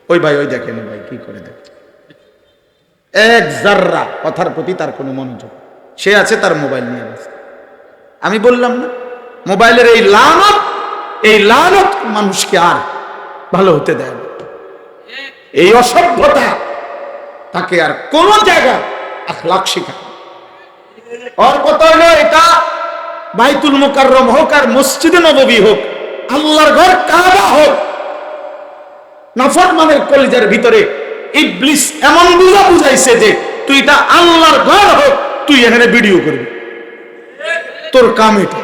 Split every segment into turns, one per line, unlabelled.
ওই ভাই ওই দেখেন ভাই কি করে দেখ, এক জাররা কথার প্রতি তার কোনো মনোযোগ, সে আছে তার মোবাইল নিয়ে ব্যস্ত। আমি বললাম না মোবাইলের এই লানত মানুষকে আর ভালো হতে দেয় না। এই অসভ্যতা তাকে আর কোন জায়গায় আখলাক শেখায়। ওর কথা হলো এটা বাইতুল মুকাররম হোক আর মসজিদে নববী হোক, আল্লাহর ঘর কাবা হোক, নাফরমানের কলিজার ভিতরে ইবলিস এমন বুঝাইছে যে তুই এটা আল্লাহর ঘর হোক, তুই এখানে ভিডিও করবি, তোর কাম এটা।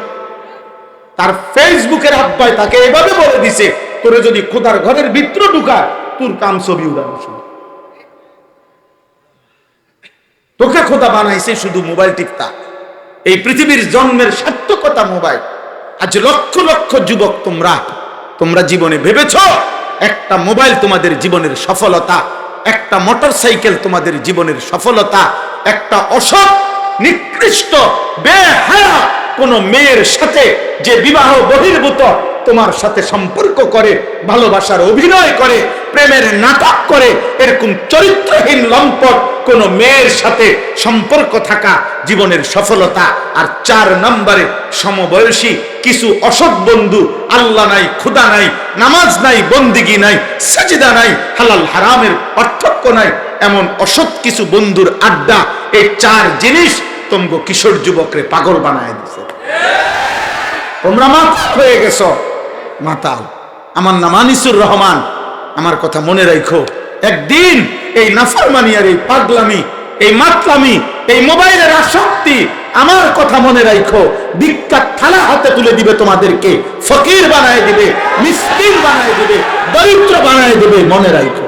তার ফেসবুকের আব্বাই তাকে এভাবে বলে দিছে, তোরে যদি খোদার ঘরের ভিতর ঢুকায় তোর কাম ছবি উড়ানো শুরু। তোকে খোদা বানাইছে শুধু মোবাইল টিপতা। এই পৃথিবীর জন্মের সার্থকতা মোবাইল। আজ লক্ষ লক্ষ যুবক তোমরা জীবনে ভেবেছ একটা মোবাইল তোমাদের জীবনের সফলতা, একটা মোটরসাইকেল তোমাদের জীবনের সফলতা, একটা অসৎ নিকৃষ্ট বেহায়া কোন মেয়ের সাথে যে বিবাহ বহির্ভূত তোমার সাথে সম্পর্ক করে, ভালোবাসার অভিনয় করে, প্রেমের নাটক করে, এরকম চরিত্রহীন লম্পট কোন মেয়ের সাথে সম্পর্ক থাকা জীবনের সফলতা। আর 4 নম্বরে সমবয়সী কিছু অসৎ বন্ধু, আল্লাহ নাই, খুদা নাই, নামাজ নাই, বন্দিগি নাই, সাজদা নাই, হালাল হারামের পার্থক্য নাই, এমন অসৎ কিছু বন্ধুর আড্ডা। এই 4 জিনিস তোমগো কিশোর যুবকরে পাগল বানায় দিছে। তোমরা মাতাল হয়ে গেছো, মাতাল। আমার নাম আনিসুর রহমান। আমার কথা মনে রাখো, একদিন এই নাফরমানি আর এই পাগলামি, এই মাতলামি, এই মোবাইলের আসক্তি, আমার কথা মনে রাখো, ভিক্ষার থালা হাতে তুলে দিবে তোমাদেরকে, ফকির বানায় দিবে, মিসকিন বানায় দিবে, দরিদ্র বানায় দিবে, মনে রাখো।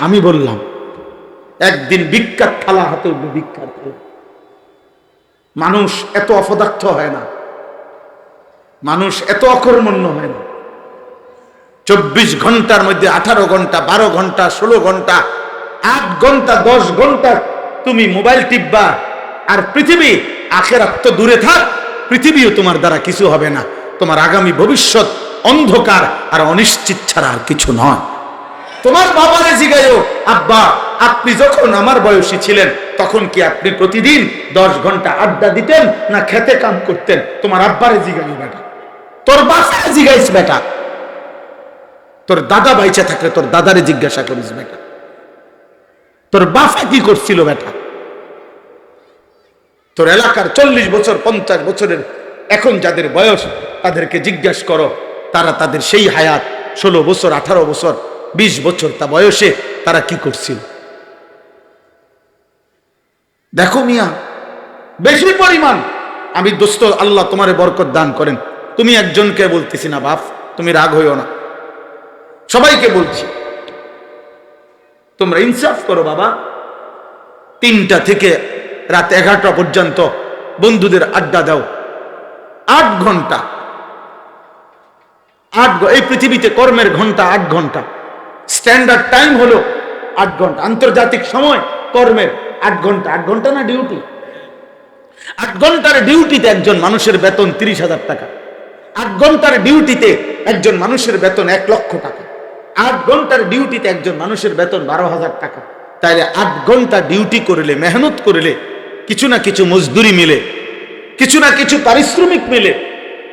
আমি বললাম একদিন ভিক্ষার থালা হাতে উঠবে, ভিক্ষার থালা। মানুষ এত অপদার্থ হয় না, মানুষ এত অকর্মণ্য হয় না। 24 ঘন্টার মধ্যে 18 ঘন্টা, 12 ঘন্টা, 16 ঘন্টা, 8 ঘন্টা, 10 ঘন্টা তুমি মোবাইল টিপবা। আর পৃথিবী, আখিরাত তো দূরে থাক, পৃথিবীও তোমার দ্বারা কিছু হবে না। তোমার আগামী ভবিষ্যৎ অন্ধকার আর অনিশ্চিত ছাড়া আর কিছু নয়। তোমার বাবারে জিগাইও, আব্বা আপনি যখন আমার বয়সী ছিলেন তখন কি আপনি প্রতিদিন 10 ঘন্টা আড্ডা দিতেন না খেতে কাম করতেন? তোমার আব্বারে জিগাইও বেটা, তোর বাসায় জিগাইস বেটা, তোর দাদা বাইচা থাকলে তোর দাদারে জিজ্ঞাসা করিস বেটা, তোর বাবা কি করছিল বেটা। তোর এলাকার 40 বছর 50 বছরের এখন যাদের বয়স তাদেরকে জিজ্ঞাসা করো, তারা তাদের সেই হায়াত 16 বছর 18 বছর 20 বছর তা বয়সে তারা কি করছিল। দেখো মিয়া, বেশি পরিমাণ। আমি দোস্ত, আল্লাহ তোমারে বরকত দান করেন। তুমি একজনকে বলতেছি না বাপ, তুমি রাগ হইও না, সবাইকে বলছি, তোমরা ইনসাফ করো বাবা। 3টা থেকে রাত 11টা পর্যন্ত বন্ধুদের আড্ডা দাও, 8 ঘন্টা। এই পৃথিবীতে কর্মের ঘন্টা 8 ঘন্টা, স্ট্যান্ডার্ড টাইম হলো 8 ঘন্টা, আন্তর্জাতিক সময় কর্মের 8 ঘন্টা। 8 ঘন্টা না ডিউটি, 8 ঘন্টার ডিউটিতে একজন মানুষের বেতন 30,000 টাকা। 8 ঘন্টার ডিউটিতে একজন মানুষের বেতন 1 লক্ষ টাকা। 8 ঘন্টার ডিউটিতে একজন মানুষের বেতন 12,000 টাকা। তাইলে 8 ঘন্টা ডিউটি করলে, মেহনত করলে, কিছু না কিছু মজদুরি মিলে, কিছু না কিছু পারিশ্রমিক মিলে।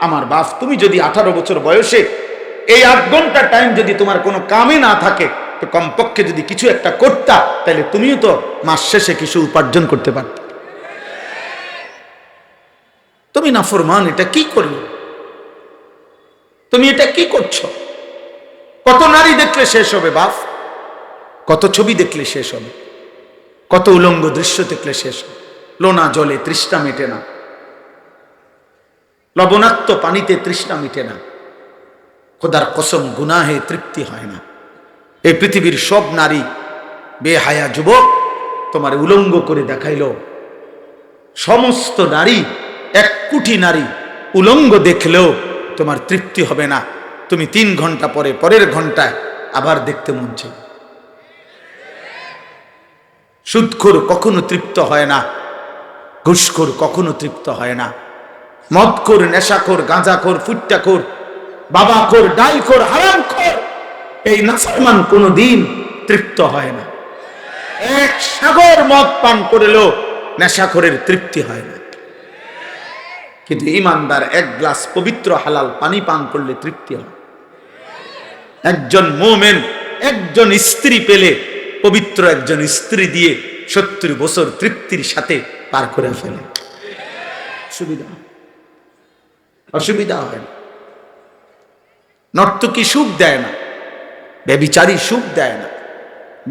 আমার বাপ, তুমি যদি 18 বছর বয়সে এই 8 ঘন্টা টাইম যদি তোমার কোনো কামে না থাকে, তো কমপক্ষে যদি কিছু একটা করতা, তাহলে তুমিও তো মাস শেষে কিছু উপার্জন করতে পারত। তুমি নাফরমান, এটা কি করলে? তুমি এটা কি করছো? কত নারী দেখলে শেষ হবে বাপ, কত ছবি দেখলে শেষ হবে, কত উলঙ্গ দৃশ্য দেখলে শেষ হবে। লোনা জলে তৃষ্ণা মেটে না, লবণাক্ত পানিতে তৃষ্ণা মিটে না, খোদার কসম গুনাহে তৃপ্তি হয় না। এই পৃথিবীর সব নারী বেহায়া যুবক তোমার উলঙ্গ করে দেখাইল। সমস্ত নারী, 1 কোটি নারী উলঙ্গ দেখলেও তোমার তৃপ্তি হবে না। তুমি 3 ঘন্টা পরে, পরের ঘন্টায় আবার দেখতে মন চায়। সুদখোর কখনো তৃপ্ত হয় না, ঘুষখোর কখনো তৃপ্ত হয় না, মদখোর, নেশাখোর, গাঁজাখোর, ফুট্টাখোর, বাবাখোর, ডাইখোর, হারামখোর এই নাফরমান কোনদিন তৃপ্ত হয় না। এক সাগর মদ পান করলেও নেশাখোরের তৃপ্তি হয় না, কিন্তু ঈমানদার এক গ্লাস পবিত্র হালাল পানি পান করলে তৃপ্তি হয়। একজন মুমিন একজন স্ত্রী পেলে পবিত্র একজন স্ত্রী দিয়ে 70 বছর তৃপ্তির সাথে পার করে ফেলে। অসুবিধা হয় না। নর্তকী সুখ দেয় না, ব্যভিচারী সুখ দেয় না,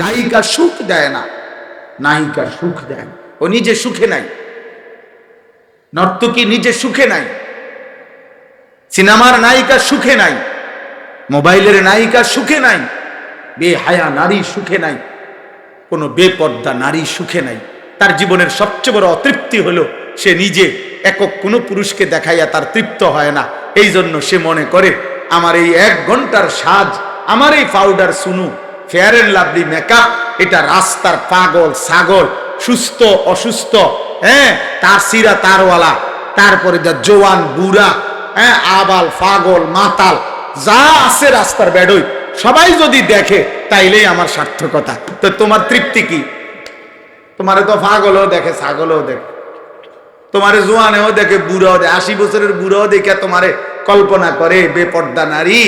গায়িকা সুখ দেয় না, নায়িকা সুখ দেয় না। ও নিজে সুখে নাই, নর্তকী নিজে সুখে নাই, সিনেমার নায়িকা সুখে নাই, মোবাইলের নায়িকা সুখে নাই, বেহায়া নারী সুখে নাই, কোনো বেপর্দা নারী সুখে নাই। তার জীবনের সবচেয়ে বড় অতৃপ্তি হলো সে নিজে একক কোনো পুরুষকে দেখাইয়া তার তৃপ্ত হয় না। এই জন্য সে মনে করে আমার এই 1 ঘন্টার সাজ, আমার এই পাউডার সুনু, ফেয়ার এন্ড লাভলি মেকআপ, এটা রাস্তার পাগল ছাগল, সুস্থ অসুস্থ, হ্যাঁ, তার সিরা তারওয়ালা, তারপরে যা জোয়ান বুড়া, হ্যাঁ, আবাল পাগল মাতাল যা আছে রাস্তার বেডই, সবাই যদি দেখে তাইলেই আমার সার্থকতা। তো তোমার তৃপ্তি কি? তোমারে তো পাগলও দেখে, ছাগলও দেখে, তোমারে জোয়ানেও দেখে, বুড়াও দেখে, 80 বছরের বুড়াও দেখে তোমারে কল্পনা করে বেপর্দা নারী,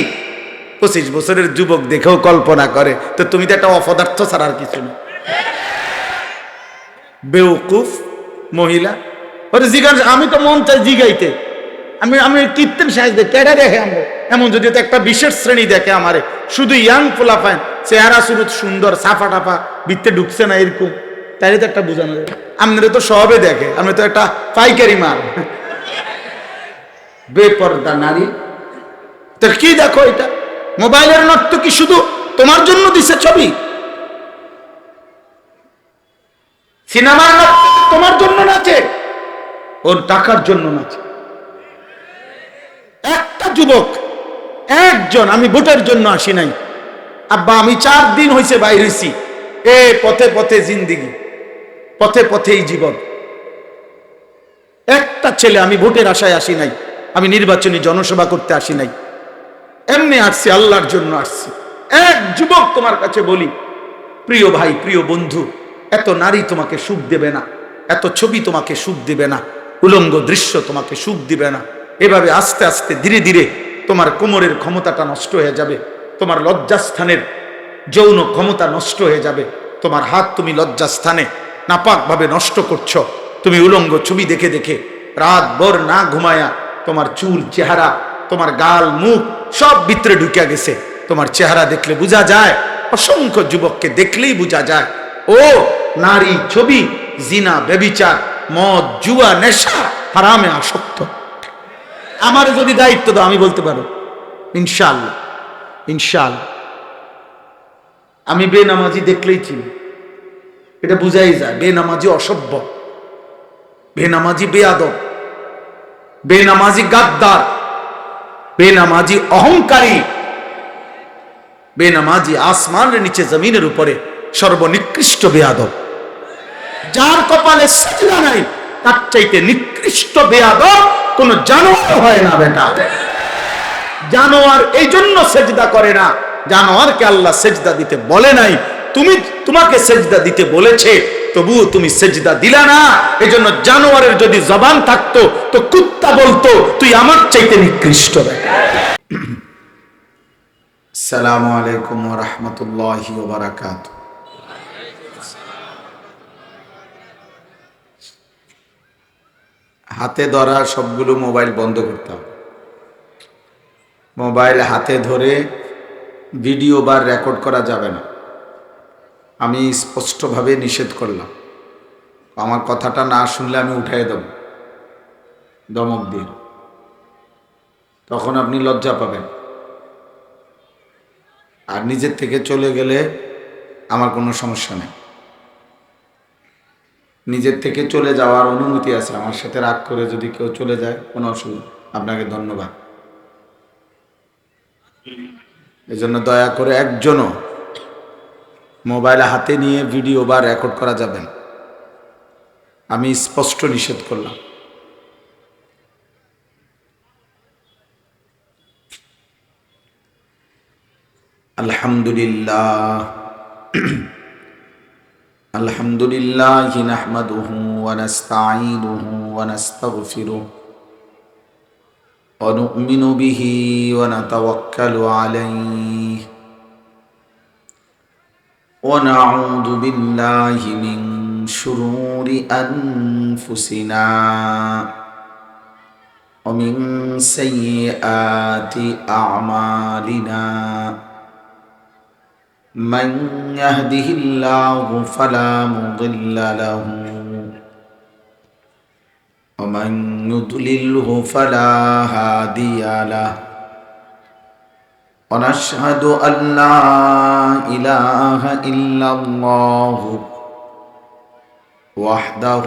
25 বছরের যুবক দেখেও কল্পনা করে। তো তুমি তো একটা অপদার্থ ছাড়ার কিছু না, বেউকুফ মহিলা। ওরে জিজ্ঞাসা, আমি তো মন চাই জিগাইতে, আমি কীর্তন সাহায্য কেডা দেখে আমরা এমন, যদি তো একটা বিশেষ শ্রেণী দেখে আমারে, শুধু ইয়াং পোলা পায়, চেহারা সুরত সুন্দর, সাফা টাফা, ভিতরে ঢুকছে না এরকম, তাইলে তো একটা বোঝানো যায়। আপনারা তো সবে দেখে, আমি তো একটা পাইকারি মাল। বেপর্দা নারী, তো কি দেখো এটা? মোবাইলের নর্তকী শুধু তোমার জন্য দিছে ছবি, সিনেমার নর্তকী তোমার জন্য নাচে, ওর টাকার জন্য নাচে। একটা যুবক একজন, আমি ভোটের জন্য আসি নাই আব্বা, আমি 4 দিন হয়েছে বাইর হয়েছি, এ পথে পথে জিন্দিগি, পথে পথেই জীবন। একটা ছেলে, আমি ভোটের আশায় আসি নাই, আমি নির্বাচনী জনসভা করতে আসি নাই, এমনি আসছি, আল্লাহর জন্য আসছি। এক যুবক তোমার কাছে বলি, প্রিয় ভাই, প্রিয় বন্ধু, এত নারী তোমাকে সুখ দেবে না, এত ছবি তোমাকে সুখ দিবে না, উলঙ্গ দৃশ্য তোমাকে সুখ দিবে না। এভাবে আস্তে আস্তে ধীরে ধীরে তোমার কোমরের ক্ষমতাটা নষ্ট হয়ে যাবে, তোমার লজ্জাস্থানের যৌন ক্ষমতা নষ্ট হয়ে যাবে, তোমার হাত তুমি লজ্জাস্থানে নাপাকভাবে নষ্ট করছো। তুমি উলঙ্গ ছবি দেখে দেখে রাত ভর না ঘুমায়া তোমার চুল, চেহারা, তোমার গাল, মুখ সব ভিতরে ঢুকে গেছে। তোমার চেহারা দেখলে বোঝা যায়, অসংখ্য যুবককে দেখলেই বোঝা যায় ও নারী, ছবি, জিনা, ব্যভিচার, মদ, জুয়া, নেশা, হারামে আসক্ত। আমার যদি দায়িত্ব দাও, আমি বলতে পারো ইনশাআল্লাহ, ইনশাআল্লাহ। আমি বেনামাজি দেখলেই চিনি, এটা বুঝাই যায় বেনামাজি অসভ্য, বেনামাজি বেয়াদব, বেনামাজি গাদ্দার, বেনামাজি অহংকারী, বেনামাজি আসমানের নিচে জমিনের উপরে সর্বনিকৃষ্ট বেয়াদব। যার কপালে সিজদা নাই তার চাইতে নিকৃষ্ট বেয়াদব কোন জানোয়ার হয় না বেটা। জানোয়ার এই জন্য সেজদা করে না, জানোয়ারকে আল্লাহ সেজদা দিতে বলে নাই, তোমাকে সেজদা দিতে বলেছে, তবুও তুমি সেজদা দিলা না। এজন্য জানোয়ারের যদি জবান থাকতো তো কুত্তা বলতো তুই আমার চাইতে নিকৃষ্ট বেটা। আসসালামু আলাইকুম ওয়া রাহমাতুল্লাহি ওয়া বারাকাতুহু। হাতে ধরা সবগুলো মোবাইল বন্ধ করতাম। মোবাইল হাতে ধরে ভিডিও বা রেকর্ড করা যাবে না, আমি স্পষ্টভাবে নিষেধ করলাম। আমার কথাটা না শুনলে আমি উঠাই দেব ধমক দিয়ে, তখন আপনি লজ্জা পাবেন। আর নিজের থেকে চলে গেলে আমার কোনো সমস্যা নেই, নিজের থেকে চলে যাওয়ার অনুমতি আছে। আমার সাথে রাগ করে যদি কেউ চলে যায় কোনো অসুবিধা, আপনাকে ধন্যবাদ। এজন্য দয়া করে একজনও মোবাইল হাতে নিয়ে ভিডিও বা রেকর্ড করা যাবে না, আমি স্পষ্ট নিষেধ করলাম। আলহামদুলিল্লাহ আলহামদুলিল্লাহ নাহমাদুহু ওয়া নাস্তাঈনুহু ওয়া নাস্তাগফিরুহু ওয়া নু'মিনু বিহি ওয়া নাতাওয়াক্কালু আলাইহি ওয়া নাউযু বিল্লাহি মিন শুরুরি আনফুসিনা ওয়া মিন সাইয়্যাতি আ'মালিনা من يهده الله فلا مضل له ومن يضلله فلا هادي له ونشهد أن لا إله إلا الله وحده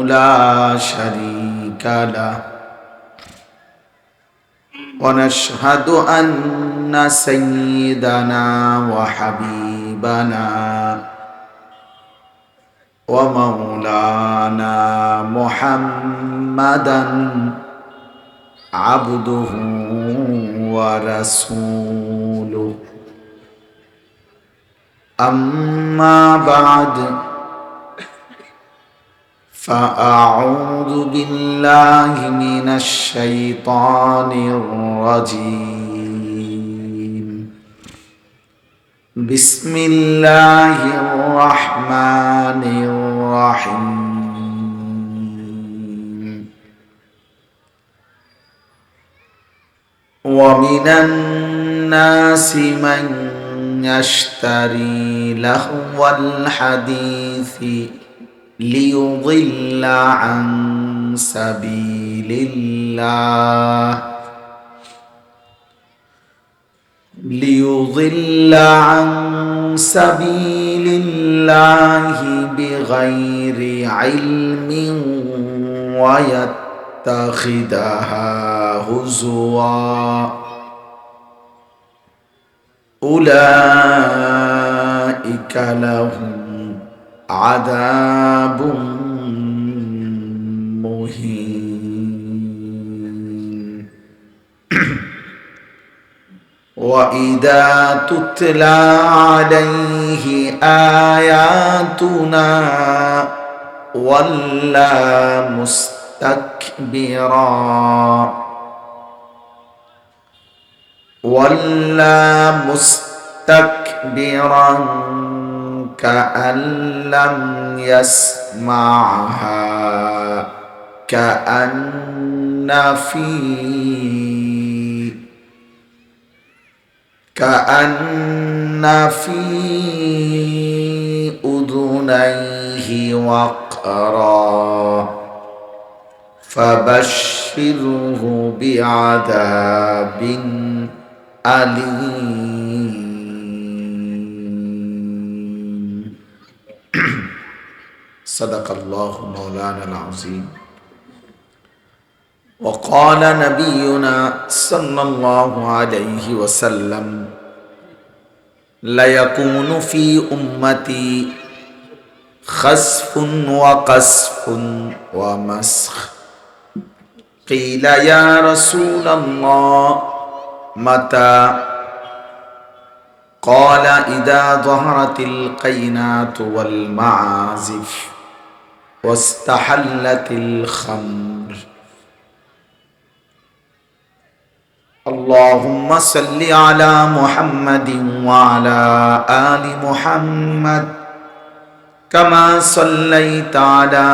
لا شريك له ونشهد أن سيدنا وحبيبنا ومولانا محمدا عبده ورسوله أما بعد فأعوذ بالله من الشيطان الرجيم بسم الله الرحمن الرحيم ومن الناس من يشتري لهو الحديث ليضل عن سبيل الله بغير علم ويتخذها هزوا أولئك لهم عذاب مهين وإذا تتلى عليه آياتنا ولى مستكبرا كأن لم يسمعها كأن في أذنيه وقرا فبشره بعذاب أليم صدق الله مولانا العظيم وقال نبينا صلى الله عليه وسلم لا يكون في أمتي خسف وقسف ومسخ قيل يا رسول الله متى قال إذا ظهرت القينات والمعازف واستحلت الخمر اللهم صل على محمد وعلى آل محمد كما صليت على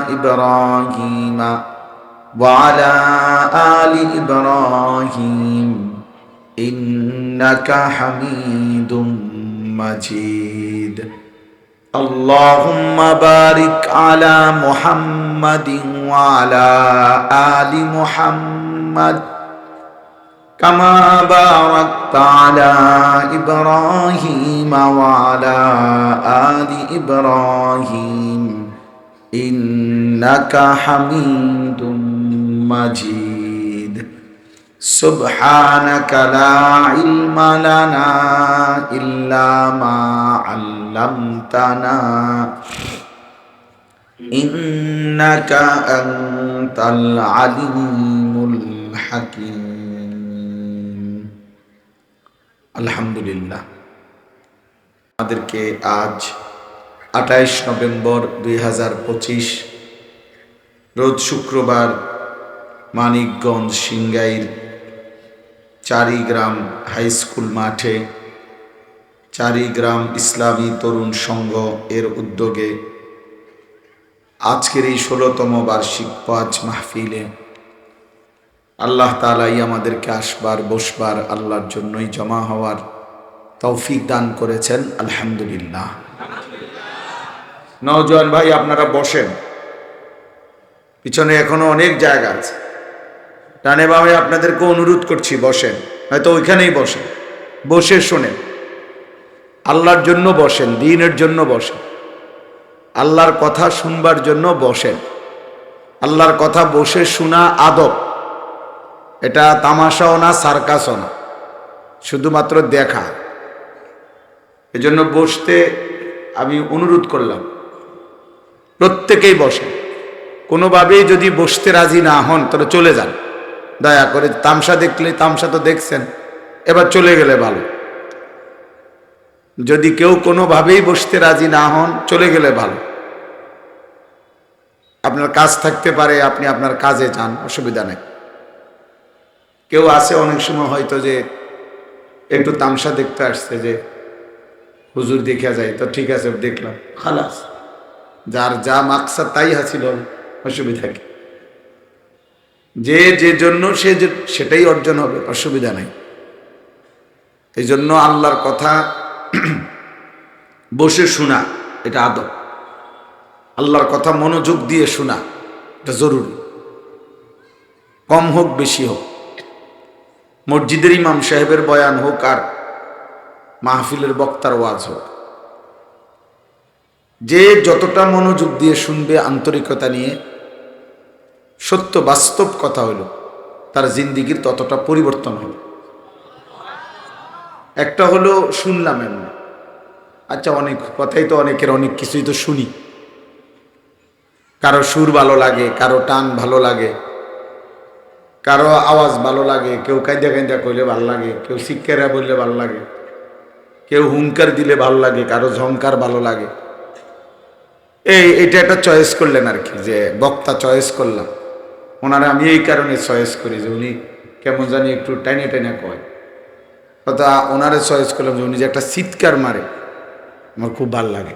إبراهيم وعلى آل إبراهيم إنك حميد مجيد اللهم بارك على محمد وعلى آل محمد كما باركت على إبراهيم وعلى آل إبراهيم إنك حميد مجيد سبحانك لا علم لنا إلا ما علمتنا إنك أنت العليم الحكيم আলহামদুলিল্লাহ, আমাদেরকে আজ 28 নভেম্বর 2025 রোজ শুক্রবার মানিকগঞ্জ সিংগাইর চারিগ্রাম হাই স্কুল মাঠে চারিগ্রাম ইসলামী তরুণ সংঘ এর উদ্যোগে আজকের এই 16তম বার্ষিক ওয়াজ মাহফিলে আল্লাহ তাআলাই আমাদেরকে আসবার বসবার আল্লাহর জন্যই জমা হওয়ার তৌফিক দান করেছেন। আলহামদুলিল্লাহ। নওজোয়ান ভাই, আপনারা বসেন, পিছনে এখনো অনেক জায়গা আছে। ডানে বামে আপনাদেরকে অনুরোধ করছি বসেন, হয়তো ওইখানেই বসেন, বসে শোনেন, আল্লাহর জন্য বসেন, দ্বীনের জন্য বসেন, আল্লাহর কথা শুনবার জন্য বসেন। আল্লাহর কথা বসে শোনা আদব, এটা তামাশাও না, সার্কাসও না, শুধুমাত্র দেখা। এজন্য বসতে আমি অনুরোধ করলাম, প্রত্যেকেই বসেন। কোনোভাবেই যদি বসতে রাজি না হন তাহলে চলে যান, দয়া করে। তামসা দেখলে, তামসা তো দেখছেন, এবার চলে গেলে ভালো। যদি কেউ কোনোভাবেই বসতে রাজি না হন, চলে গেলে ভালো। আপনার কাজ থাকতে পারে, আপনি আপনার কাজে যান, অসুবিধা নেই। কেউ আছে অনেক সময় হয়তো যে একটু তামসা দেখতে আসছে, যে হুজুর দেখা যায়, তো ঠিক আছে দেখলাম, খালাস, যার যা মাকসাদ তাই হাসিল হবে, অসুবিধা কি? যে যে জন্য সেটাই অর্জন হবে, অসুবিধা নাই। এই জন্য আল্লাহর কথা বসে শোনা এটা আদব, আল্লাহর কথা মনোযোগ দিয়ে শোনা এটা জরুরি। কম হোক বেশি হোক, মসজিদের ইমাম সাহেবের বয়ান হোক আর মাহফিলের বক্তার ওয়াজ হোক, যে যতটা মনোযোগ দিয়ে শুনবে আন্তরিকতা নিয়ে, সত্য বাস্তব কথা হলো, তার জিন্দিগির ততটা পরিবর্তন হবে। একটা হলো শুনলাম এমন, আচ্ছা অনেক কথাই তো, অনেকের অনেক কিছুই তো শুনি, কারো সুর ভালো লাগে, কারো টান ভালো লাগে, কারো আওয়াজ ভালো লাগে, কেউ কাঁদা কাঁদা কইলে ভালো লাগে, কেউ শিক্ষারা বললে ভালো লাগে, কেউ হুঙ্কার দিলে ভালো লাগে, কারো ঝংকার ভালো লাগে। এটা একটা চয়েস করলেন আর কি, যে বক্তা চয়েস করলাম ওনারা। আমি এই কারণে চয়েস করি যে উনি কেমন জানি একটু টাইনে টাইনে কয়, অর্থাৎ ওনারে চয়েস করলাম যে উনি যে একটা চিৎকার মারে, আমার খুব ভাল লাগে।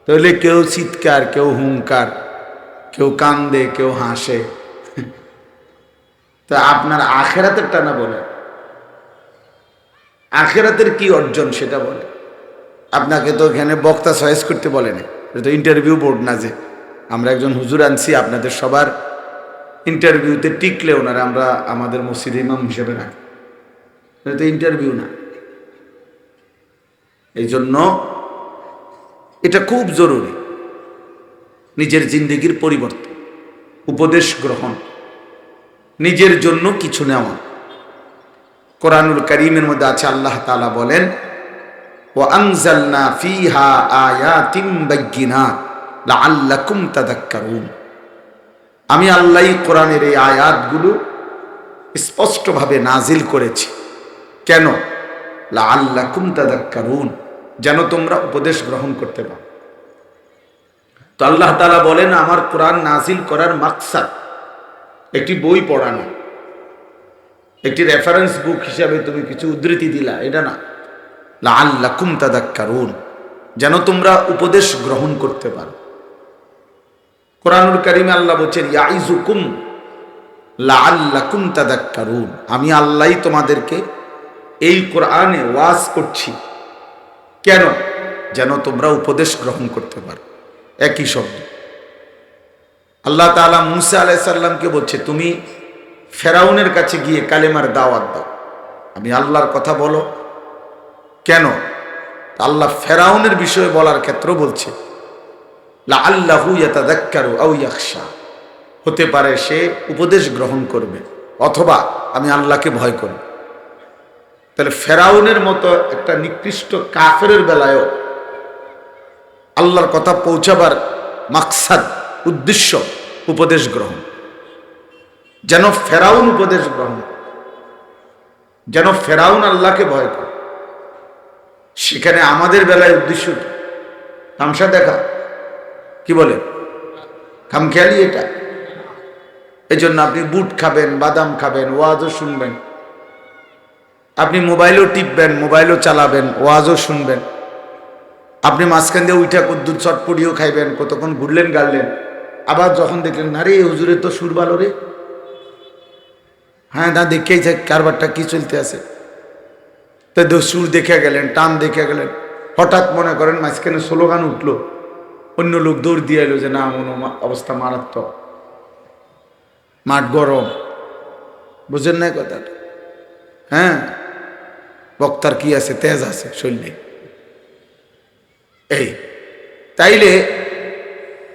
তাহলে কেউ চিৎকার, কেউ হুঙ্কার, কেউ কান্দে, কেউ হাসে, তা আপনার আখেরাতের টানা বলে, আখেরাতের কি অর্জন সেটা বলে। আপনাকে তো এখানে বক্তা চয়েস করতে বলে না, এটা তো ইন্টারভিউ বোর্ড না যে আমরা একজন হুজুর আনছি আপনাদের সবার ইন্টারভিউতে টিকলে ওনারা আমরা আমাদের মসজিদে ইমাম হিসেবে রাখি, এটা তো ইন্টারভিউ না। এই জন্য এটা খুব জরুরি, নিজের জিন্দেগির পরিবর্তন, উপদেশ গ্রহণ, নিজের জন্য কিছু নেওয়া। কোরআনুল কারীমের মধ্যে আছে, আল্লাহ তাআলা বলেন, ওয়া আনজালনা ফীহা আয়াতিন বাইয়িনাত লাআল্লাকুম তাযাক্কারুন। আমি আল্লাহই কোরআনের এই আয়াতগুলো স্পষ্টভাবে নাজিল করেছি। কেন? লাআল্লাকুম তাযাক্কারুন, যেন তোমরা উপদেশ গ্রহণ করতে পারো। তো আল্লাহ তাআলা বলেন, আমার কোরআন নাজিল করার মাকসাদ একটি বই পড়ানো, একটি রেফারেন্স বুক হিসাবে তুমি কিছু উদ্ধৃতি দিলা, এটা না। লাআল্লাকুম তাযাক্কারুন, যেন তোমরা উপদেশ গ্রহণ করতে পারো। কোরআনুল কারীমে আল্লাহ বলছেন, ইয়াইজুকুম লাআল্লাকুম তাযাক্কারুন, আমি আল্লাহই তোমাদেরকে এই কোরআনে ওয়াজ করছি। কেন? যেন তোমরা উপদেশ গ্রহণ করতে পারো। একই শব্দ। আল্লাহ তাআলা মূসা আলাইহিস সালামকে বলছে, তুমি ফেরাউনের কাছে গিয়ে কালেমার দাওয়াত দাও, আমি আল্লাহর কথা বলো। কেন? আল্লাহ ফেরাউনের বিষয়ে বলার ক্ষেত্রে বলছে, লাআল্লাহু ইয়াতাযাক্কারু আও ইয়াখশা, হতে পারে সে উপদেশ গ্রহণ করবে অথবা আমি আল্লাহকে ভয় করি। তাহলে ফেরাউনের মতো একটা নিকৃষ্ট কাফেরের বেলায়ও আল্লাহর কথা পৌঁছাবার মাকসাদ, উদ্দেশ্য উপদেশ গ্রহণ। যেন ফেরাউন উপদেশ গ্রহণ, যেন ফেরাউন আল্লাহকে ভয় করে। সেখানে আমাদের বেলায় উদ্দেশ্য কি? তামসা দেখা, কি বলে, খামখেয়ালি এটা। এই জন্য আপনি বুট খাবেন, বাদাম খাবেন, ওয়াজও শুনবেন, আপনি মোবাইলও টিপবেন, মোবাইলও চালাবেন, ওয়াজও শুনবেন, আপনি মাঝখান দিয়ে উইঠা কদ্দুর চটপটিও খাইবেন, কতক্ষণ ঘুরলেন গাড়লেন, আবার যখন দেখলেন না রে হুজুরের তো সুর ভালো রে, হ্যাঁ না দেখেই যাক কারবারটা কি চলতে আছে, তো সুর দেখে গেলেন, টান দেখে গেলেন, হঠাৎ মনে করেন মাঝখানে স্লোগান উঠলো, অন্য লোক দৌড় দিয়ে এলো যে না অবস্থা মারাত্মক, মাঠ গরম, বুঝেন না কথাটা? হ্যাঁ, বক্তার কি আছে, তেজ আছে শরীরে। এই তাইলে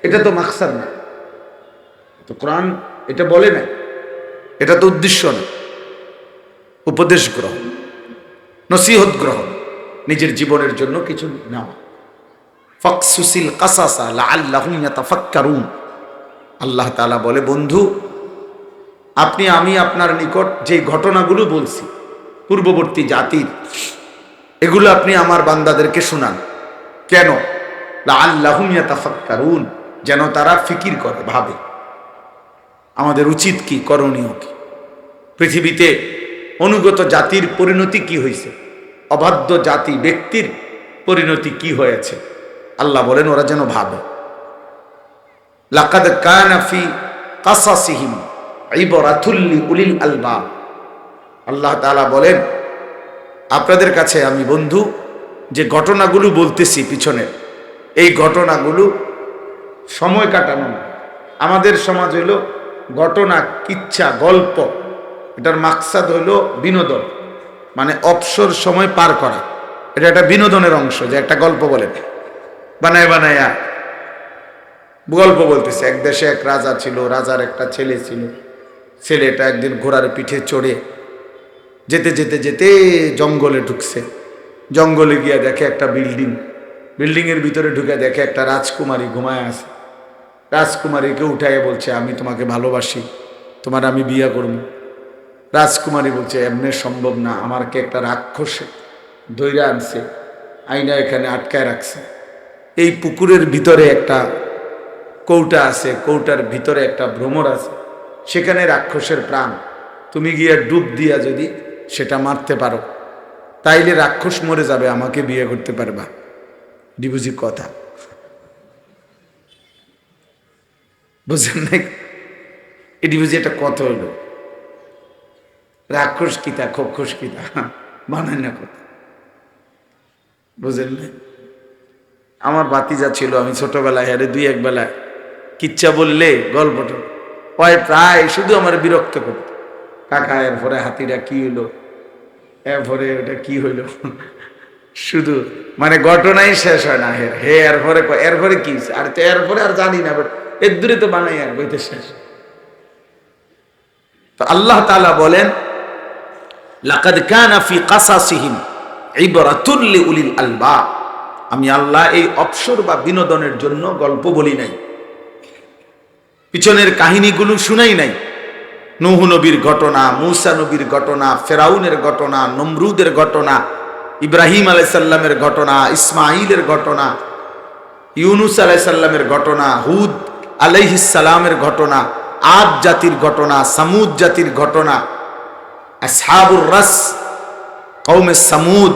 এটা তো মাকসাদ না, তো কোরআন এটা বলে না, এটা তো উদ্দেশ্য না। উপদেশ গ্রহণ, নসিহত গ্রহণ, নিজের জীবনের জন্য কিছু নেওয়া। ফাকসুসিল কাসাসা লাআল্লাহুম ইয়াতাফাক্কারুন। আল্লাহ তাআলা বলে, বন্ধু আমি আপনার নিকট যে ঘটনাগুলো বলছি পূর্ববর্তী জাতির, এগুলো আপনি আমার বান্দাদেরকে শোনান। কেন? লাআল্লাহুম ইয়াতাফাক্কারুন, যেন তারা ফিকির করে, ভাবে আমাদের উচিত কি, করণীয় কি, পৃথিবীতে অনুগত জাতির পরিণতি কি হয়েছে, অবাধ্য জাতি ব্যক্তির পরিণতি কি হয়েছে। আল্লাহ বলেন ওরা যেন ভাবে। লাকাদ কানা ফি কাসাসিহিম ইবরাতুল লিউলিল আলবাব। আল্লাহ তাআলা বলেন আপনাদের কাছে আমি বন্ধু যে ঘটনাগুলো বলতেছি পিছনে, এই ঘটনাগুলো সময় কাটানো না। আমাদের সমাজ হইল ঘটনা, কিচ্ছা, গল্প, এটার মাকসাদ হইল বিনোদন, মানে অবসর সময় পার করা, এটা একটা বিনোদনের অংশ। যে একটা গল্প বলে বানায় বানায়া গল্প বলতেছে, এক দেশে এক রাজা ছিল, রাজার একটা ছেলে ছিল, ছেলেটা একদিন ঘোড়ার পিঠে চড়ে যেতে যেতে যেতে জঙ্গলে ঢুকছে, জঙ্গলে গিয়া দেখে একটা বিল্ডিংয়ের ভিতরে ঢুকে দেখে একটা রাজকুমারী ঘুমায় আছে। রাজকুমারীকে উঠাইয়া বলছে আমি তোমাকে ভালোবাসি, তোমার আমি বিয়া করব। রাজকুমারী বলছে এমনি সম্ভব না, আমাকে একটা রাক্ষসে ধইরা আনছে, আইনা এখানে আটকায় রাখছে, এই পুকুরের ভিতরে একটা কৌটা আছে, কৌটার ভিতরে একটা ভ্রমর আছে, সেখানে রাক্ষসের প্রাণ, তুমি গিয়ে ডুব দিয়া যদি সেটা মারতে পারো তাইলে রাক্ষস মরে যাবে, আমাকে বিয়ে করতে পারবা। ডিবুজি কথা বুঝলেন না? এটি বুঝি একটা কথা হইল, রাক্ষস কিতা খক্ষস কিতা বানায় না কথা, বুঝলেন না? আমার বাতিজা ছিল, আমি ছোটবেলায় হারে দুই এক বেলায় কিচ্ছা বললে গল্পটা প্রায় শুধু আমার বিরক্ত করত। কাকা এরপরে হাতিটা কি হইলো, এরপরে ওটা কি হইলো, শুধু মানে ঘটনাই শেষ হয় না। হে এরপরে কি, আর তো এরপরে আর জানি না, এর দূরে তো বানাই আর বইতে শেষ। তো আল্লাহ তাআলা বলেন লাকাদ কানা ফি কাসাসিহিম ইবরাতুল লিউলিল আলবাব। আমি আল্লাহ এই অবসর বা বিনোদনের জন্য গল্প বলি নাই, পিছনের কাহিনীগুলো শুনাই নাই। নূহ নবীর ঘটনা, মূসা নবীর ঘটনা, ফেরাউনের ঘটনা, নমরুদের ঘটনা, ইব্রাহিম আলাইহিস সালামের ঘটনা, ইসমাঈলের ঘটনা, ইউনুস আলাইহিস সালামের ঘটনা, হুদ আলাইহিস সালামের ঘটনা, আদ জাতির ঘটনা, সামুদ জাতির ঘটনা, আসহাবুর রাস কওমে সামুদ,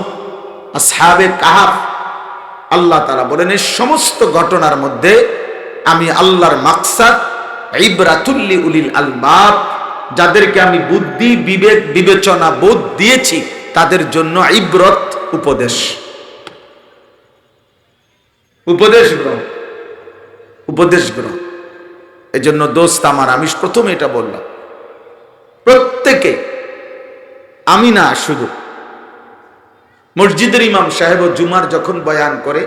আসহাবে কাহাফ। আল্লাহ তাআলা বলেন এই সমস্ত ঘটনার মধ্যে আমি আল্লাহর মাকসাদ ইবরাতুল লিউলিল আলবাব, যাদেরকে আমি বুদ্ধি, বিবেক, বিবেচনা বোধ দিয়েছি তাদের জন্য ইবরত, উপদেশ, উপদেশ গ্রহণ, উপদেশ গ্রহণ। এই জন্য দোস্ত আমার, আমি প্রথমে এটা বললাম, প্রত্যেকে, আমি না শুধু, মসজিদের ইমাম সাহেব জুমার যখন বয়ান করে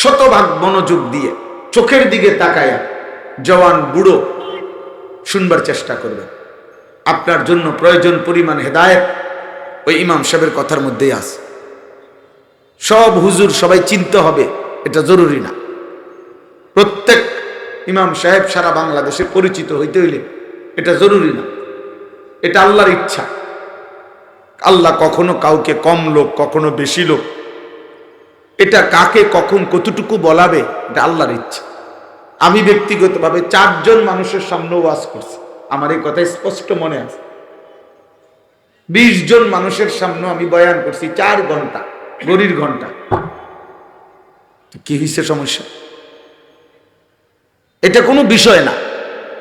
শতভাগ মনোযোগ দিয়ে চোখের দিকে তাকায়া জওয়ান বুড়ো শুনবার চেষ্টা করবে। আপনার জন্য প্রয়োজন পরিমাণ হেদায়েত ওই ইমাম সাহেবের কথার মধ্যেই আছে। সব হুজুর সবাই চিনতে হবে এটা জরুরি না। প্রত্যেক ইমাম সাহেব সারা বাংলাদেশে পরিচিত হইতে হইলে এটা জরুরি না, এটা আল্লাহর ইচ্ছা। আল্লাহ কখনো কাউকে কম লোক, কখনো বেশি লোক, এটা কাকে কখন কতটুকু বলাবে এটা আল্লাহর ইচ্ছা। আমি ব্যক্তিগতভাবে 4 জন মানুষের সামনে ওয়াজ করছি, আমার এই কথা স্পষ্ট মনে আছে। 20 জন মানুষের সামনে আমি বয়ান করছি 4 ঘন্টা, গড়ির ঘন্টা। কি হয়েছে সমস্যা? এটা কোনো বিষয় না,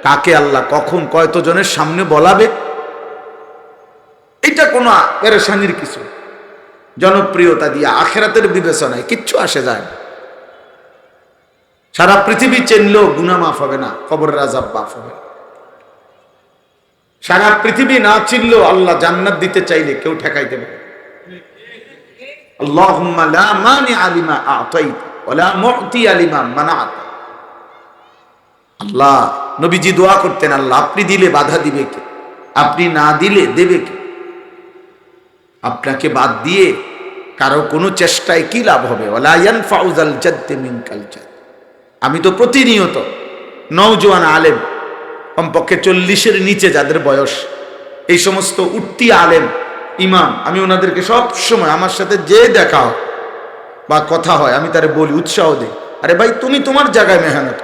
কাকে আল্লাহ কখন কয়তজনের সামনে বলাবে এটা কোনো পেরেশানির কিছু। জনপ্রিয়তা দিয়ে আখিরাতের বিবেচনায় কিচ্ছু আসে যায় না। সারা পৃথিবী চিনলেও গুনাহ মাফ হবে না, কবরের আযাব মাফ হবে না। সারা পৃথিবী না চিনলেও আল্লাহ জান্নাত দিতে চাইলে কেউ ঠেকাইতে পারে। আল্লাহুম্মা লা মানিআ লিমা আ'তাইতা ওয়া লা মু'তিয়া লিমা মানা'তা। আল্লাহ, নবীজি দোয়া করতেন, আল্লাহ আপনি দিলে বাধা দিবে কে, আপনি না দিলে দেবে কে? আপনাকে বাদ দিয়ে কারো কোনো চেষ্টায় কি লাভ হবে? ওয়ালা ইয়ানফাউ যাল জাদ্দি মিনকাল জাদ। আমি তো প্রতিনিয়ত নওজোয়ান আলেম, কমপক্ষে 40-এর নিচে যাদের বয়স, এই সমস্ত উঠতি আলেম ইমাম, আমি ওনাদেরকে সব সময় আমার সাথে যে দেখা হয় বা কথা হয় আমি তারে বলি, উৎসাহ দিই, আরে ভাই তুমি তোমার জায়গায় মেহনত,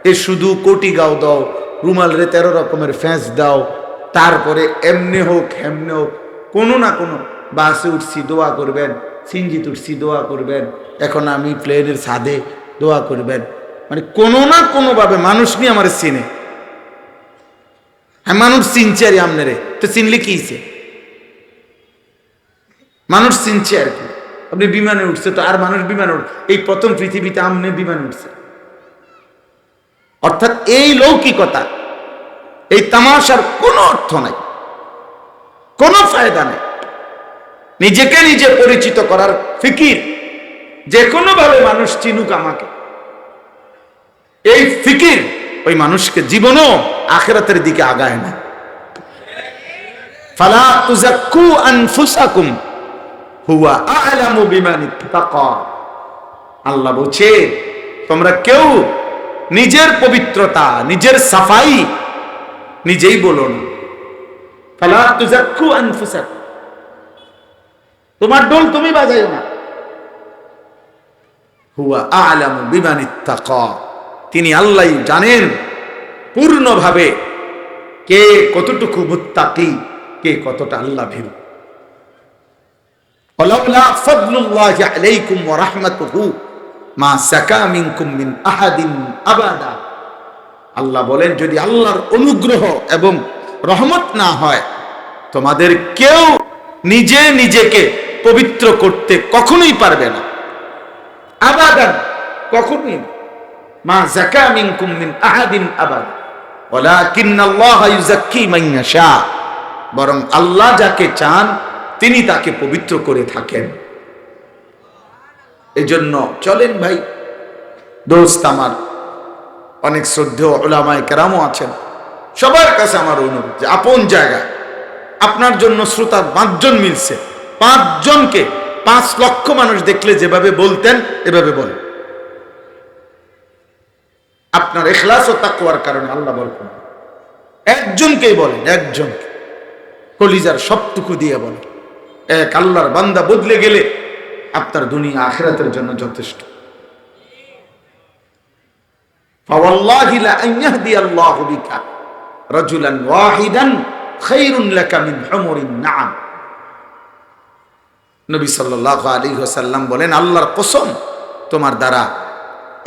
এ শুধু কোটি গাও দাও, রুমাল রে 13 রকমের ফ্যাঁস দাও, তারপরে এমনি হোক হেমনে হোক কোনো না কোনো, বাসে উঠছি দোয়া করবেন, সিনজিত উঠছি দোয়া করবেন, এখন আমি প্লেনের ছাদে দোয়া করবেন, মানে কোনো না কোনো ভাবে মানুষ নিয়ে আমার চিনে। হ্যাঁ, মানুষ চিনছে আর আমনেরে তো চিনলে কি হইছে? মানুষ চিনছে আর কি। আপনি বিমানে উঠছে তো আর মানুষ বিমানে উঠছে, এই প্রথম পৃথিবীতে আমনে বিমানে উঠছে। অর্থাৎ এই লৌকিকতা, এই তামাশার কোনো অর্থ নাই, কোনো ফায়দা নেই। নিজেকে নিজে পরিচিত করার ফিকির, যে কোনো ভাবে মানুষ চিনুক আমাকে, এই ফিকির ওই মানুষকে জীবনও আখিরাতের দিকে আগায় না। ফালা তুযাক্কু আনফুসাকুম হুয়া আ'লামু বিমান ইত্তাকা। আল্লাহ বলছে তোমরা কেউ নিজের পবিত্রতা, নিজের সাফাই নিজেই বলো না। ফালা তুযাক্কু আনফুসাকুম, তোমার ঢোল তুমি বাজাইও না। হুয়া আ'লামু বিমান ইত্তাকা, তিনি আল্লাহ জানেন পূর্ণভাবে কে কতটুকু মুত্তাকি, কে কতটা আল্লাহ ভীরু। ওয়ালাউলা ফাদলুল্লাহি আলাইকুম ওয়া রাহমাতুহু মা সাকা মিনকুম মিন আহাদিন আবাদা। আল্লাহ বলেন যদি আল্লাহর অনুগ্রহ এবং রহমত না হয় তোমাদের কেউ নিজে নিজেকে পবিত্র করতে কখনোই পারবে না। আবাদান, কখনোই। মা যাকা মিনকুম মিন আহাদিন আবাদা ওয়ালাকিন্নাল্লাহা ইউযাক্কি মান ইয়াশা, বরং আল্লাহ যাকে চান তিনি তাকে পবিত্র করে থাকেন। এজন্য চলেন ভাই, দোস্ত আমার অনেক শ্রদ্ধেয় উলামায়ে কেরামও আছেন, সবার কাছে আমার অনুরোধ যে আপন জায়গায় আপনার জন্য শ্রোতা 5 জন মিলছে, 5 জনকে 5 লক্ষ মানুষ দেখলে যেভাবে বলতেন এভাবে বলেন। আপনার ইখলাস ও তাকওয়ার কারণে আল্লাহ বলবেন। একজনকেই বলেন, একজনকে কলিজার সবটুকু দিয়ে বলেন। এক আল্লাহর বান্দা বদলে গেলে আপনার দুনিয়া আখিরাতের জন্য যথেষ্ট। ফাওয়াল্লাহি লা আন ইয়াহদিয়াল্লাহু বিকা রাজুলান ওয়াহিদান খায়রুন লাকা মিন হুমুরিন নাআম। নবী সাল্লাল্লাহু আলাইহি ওয়াসাল্লাম বলেন, আল্লাহর কসম তোমার দ্বারা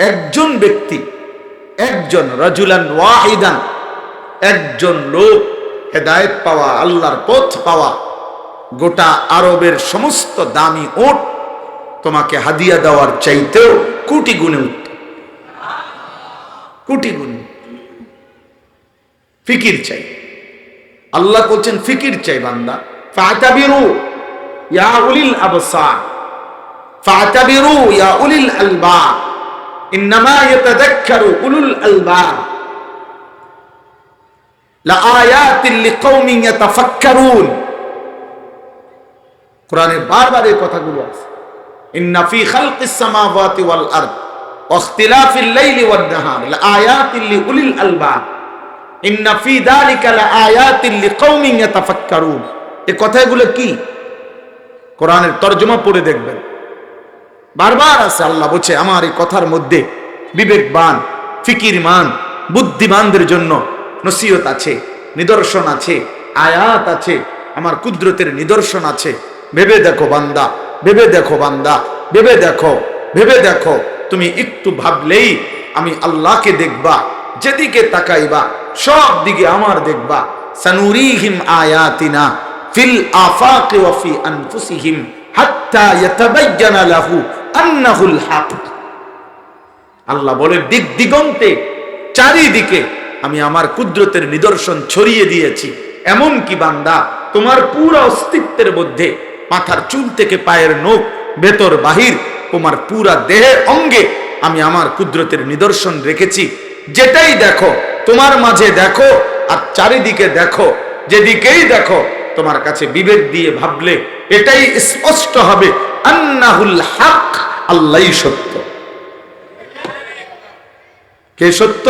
একজন ব্যক্তি, একজন রাজুলান ওয়াহিদান, একজন লোক হেদায়েত পাওয়া, আল্লাহর পথ পাওয়া, গোটা আরবের সমস্ত দামি ওট তোমাকে হাদিয়া দেওয়ার চাইতেও কোটি গুণে উত্তম। কোটি গুণে ফিকির চাই। আল্লাহ বলছেন ফিকির চাই বান্দা। ফাতাবিরু ইয়া উলিল আবসার, ফাতাবিরু ইয়া উলিল আলবাব, ইন্নামা ইয়াতাযাক্কারু উলুল আলবাব, লাআয়াতিন লিকাওমিন ইয়াতাফাক্কারুন। কোরআনে বারবার এই কথাগুলো আছে। ইন্না ফি খালকিস সামাওয়াতি ওয়াল আরদ ওয়া ইখতিলাফিল লাইলি ওয়ান নাহার লাআয়াতিন লিউলিল আলবাব ইন্না ফি যালিকা লাআয়াতিন লিকাওমিন ইয়াতাফাক্কারুন। এই কথাগুলো কি? কোরআনের তরজমা পড়ে দেখবেন। বারবার আছে। আল্লাহ বলছে আমার এই কথার মধ্যে বিবেকবান, ফিকিরমান, বুদ্ধিমানদের জন্য নসিহত আছে, নিদর্শন আছে, আয়াত আছে, আমার কুদরতের নিদর্শন আছে। ভেবে দেখো বান্দা, ভেবে দেখো বান্দা, ভেবে দেখো, ভেবে দেখো। তুমি একটু ভাবলেই আমি আল্লাহকে দেখবা, যেদিকে তাকাইবা সব দিকে আমার দেখবা। সানুরিহিম আয়াতিনা ফিল আফাকি ওয়া ফি আনফুসিহিম হাত্তা ইয়াতাবায়্যানা লাহু আন্নাহুল হক। আল্লাহ বলে দিক দিগন্তে, চারিদিকে আমি আমার কুদরতের নিদর্শন ছড়িয়ে দিয়েছি। এমন কি বান্দা, তোমার পুরো অস্তিত্বের মধ্যে মাথার চুল থেকে পায়ের নখ, ভেতর বাহির, তোমার পুরা দেহের অঙ্গে আমি আমার কুদরতের নিদর্শন রেখেছি। যেটাই দেখো তোমার মাঝে দেখো, আর চারিদিকে দেখো, যেদিকেই দেখো তোমার কাছে বিবেক দিয়ে ভাবলে এটাই স্পষ্ট হবে আন্নাহুল হক, আল্লাহই সত্য। কে সত্য?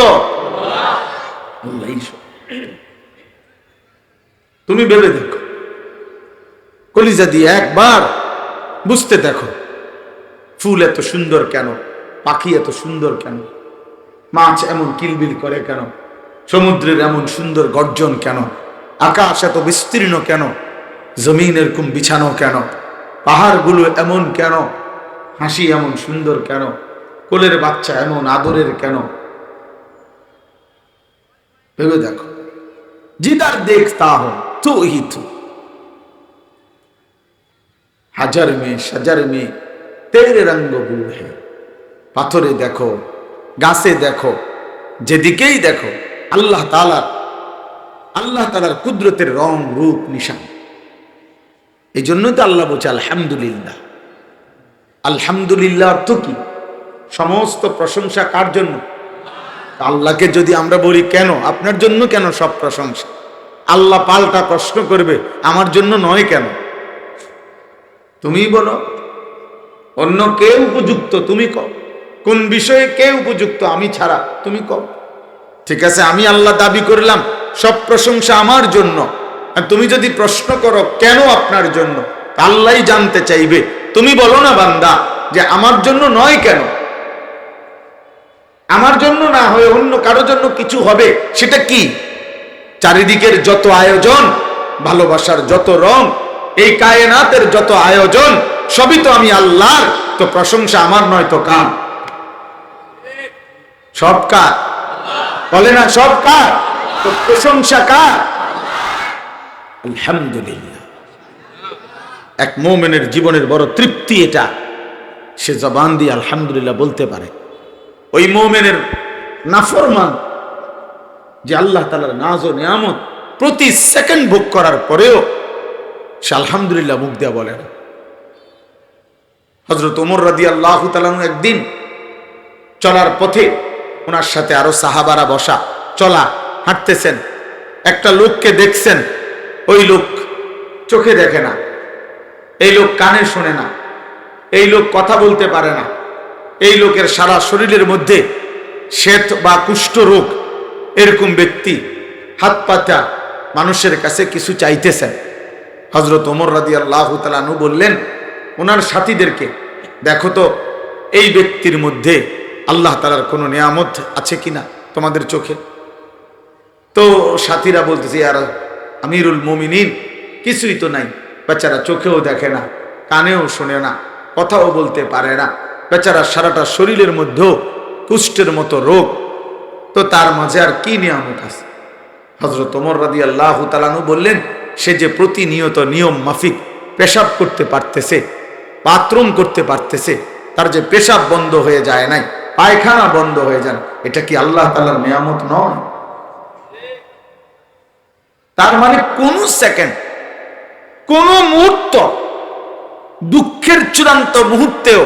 আল্লাহই সত্য। তুমি ভেবে দেখো, কলিজা দিয়ে একবার বুঝতে দেখো, ফুল এত সুন্দর কেন, পাখি এত সুন্দর কেন, মাছ এমন কিলবিল করে কেন, সমুদ্রের এমন সুন্দর গর্জন কেন, আকাশ এত বিস্তীর্ণ কেন, জমিন এরকম বিছানো কেন, পাহাড়গুলো এমন কেন, হাসি এমন সুন্দর কেন, কোলের বাচ্চা এমন আদরের কেন। ভেবে দেখো, জিদার দেখতা হো তো হি তু, হাজার মে সাজার মে তেরে রঙ্গ গুল হে। পাথরে দেখো, গাছে দেখো, যেদিকেই দেখো আল্লাহ তাআলার কুদরতের রং রূপ নিশান। এই জন্যই তো আল্লাহ বলছে আলহামদুলিল্লাহ। আলহামদুলিল্লাহ অর্থ কি? সমস্ত প্রশংসা কার জন্য? আল্লাহকে যদি আমরা বলি কেন, আপনার জন্য কেন সব প্রশংসা, আল্লাহ পাল্টা প্রশ্ন করবে আমার জন্য নয় কেন? তুমি বলো অন্য কে উপযুক্ত, তুমি কও। কোন বিষয়ে কে উপযুক্ত আমি ছাড়া, তুমি কও। ঠিক আছে, আমি আল্লাহ দাবি করলাম সব প্রশংসা আমার জন্য, আর তুমি যদি প্রশ্ন করো কেন আপনার জন্য, আল্লাহই জানতে চাইবে। তুমি বলো না বান্দা যে আমার জন্য নয় কেন, আমার জন্য না হয়ে অন্য কারো জন্য কিছু হবে, সেটা কি? চারিদিকের যত আয়োজন, ভালোবাসার যত রং, এই কায়নাতের যত আয়োজন, সবই তো আমি আল্লাহর। তো প্রশংসা আমার নয় তো কার? সব কার? বলে না সব কার? তো প্রশংসা কার? আলহামদুলিল্লাহ। এক মুমিনের জীবনের বড় তৃপ্তি এটা, সে জবান দিয়ে আলহামদুলিল্লাহ বলতে পারে। ওই মুমিনের নাফরমান যে আল্লাহ তাআলার নাজ ও নিয়ামত প্রতি সেকেন্ড ভোগ করার পরেও সে আলহামদুলিল্লাহ মুখ দেয়া বলে না। হযরত ওমর রাদিয়াল্লাহু তাআলা একদিন চলার পথে, ওনার সাথে আরো সাহাবারা বসা, চলা হাঁটতেছেন, একটা লোককে দেখছেন। ওই লোক চোখে দেখে না, এই লোক কানে শোনে না, এই লোক কথা বলতে পারে না, এই লোকের সারা শরীরের মধ্যে শ্বেত বা কুষ্ঠ রোগ। এরকম ব্যক্তি হাত পাতা মানুষের কাছে কিছু চাইতেছেন। হযরত ওমর রাদিয়াল্লাহু তাআলা আনহু বললেন ওনার সাথীদেরকে, দেখো তো এই ব্যক্তির মধ্যে আল্লাহ তাআলার কোনো নিয়ামত আছে কিনা তোমাদের চোখে। তো সাথীরা বলতেছে, আর আমিরুল মুমিনিন কিছুই তো নাই, বেচারা চোখেও দেখে না, কানেও শোনে না, কথাও বলতে পারে না, বেচারা সারাটা শরীরের মধ্যেও কুষ্ঠের মতো রোগ, তো তার মাঝে আর কি নিয়ামত আছে? হযরত ওমর রাদিয়াল্লাহু তাআলা আনহু বললেন, সে যে প্রতিনিয়ত নিয়ম মাফিক পেশাব করতে পারতেছে, বাথরুম করতে পারতেছে, তার যে পেশাব বন্ধ হয়ে যায় নাই, পায়খানা বন্ধ হয়ে যায়, এটা কি আল্লাহ তাআলার নিয়ামত নয়? তার মানে কোন সেকেন্ড, কোন মুহূর্ত, দুঃখের চূড়ান্ত মুহূর্তেও,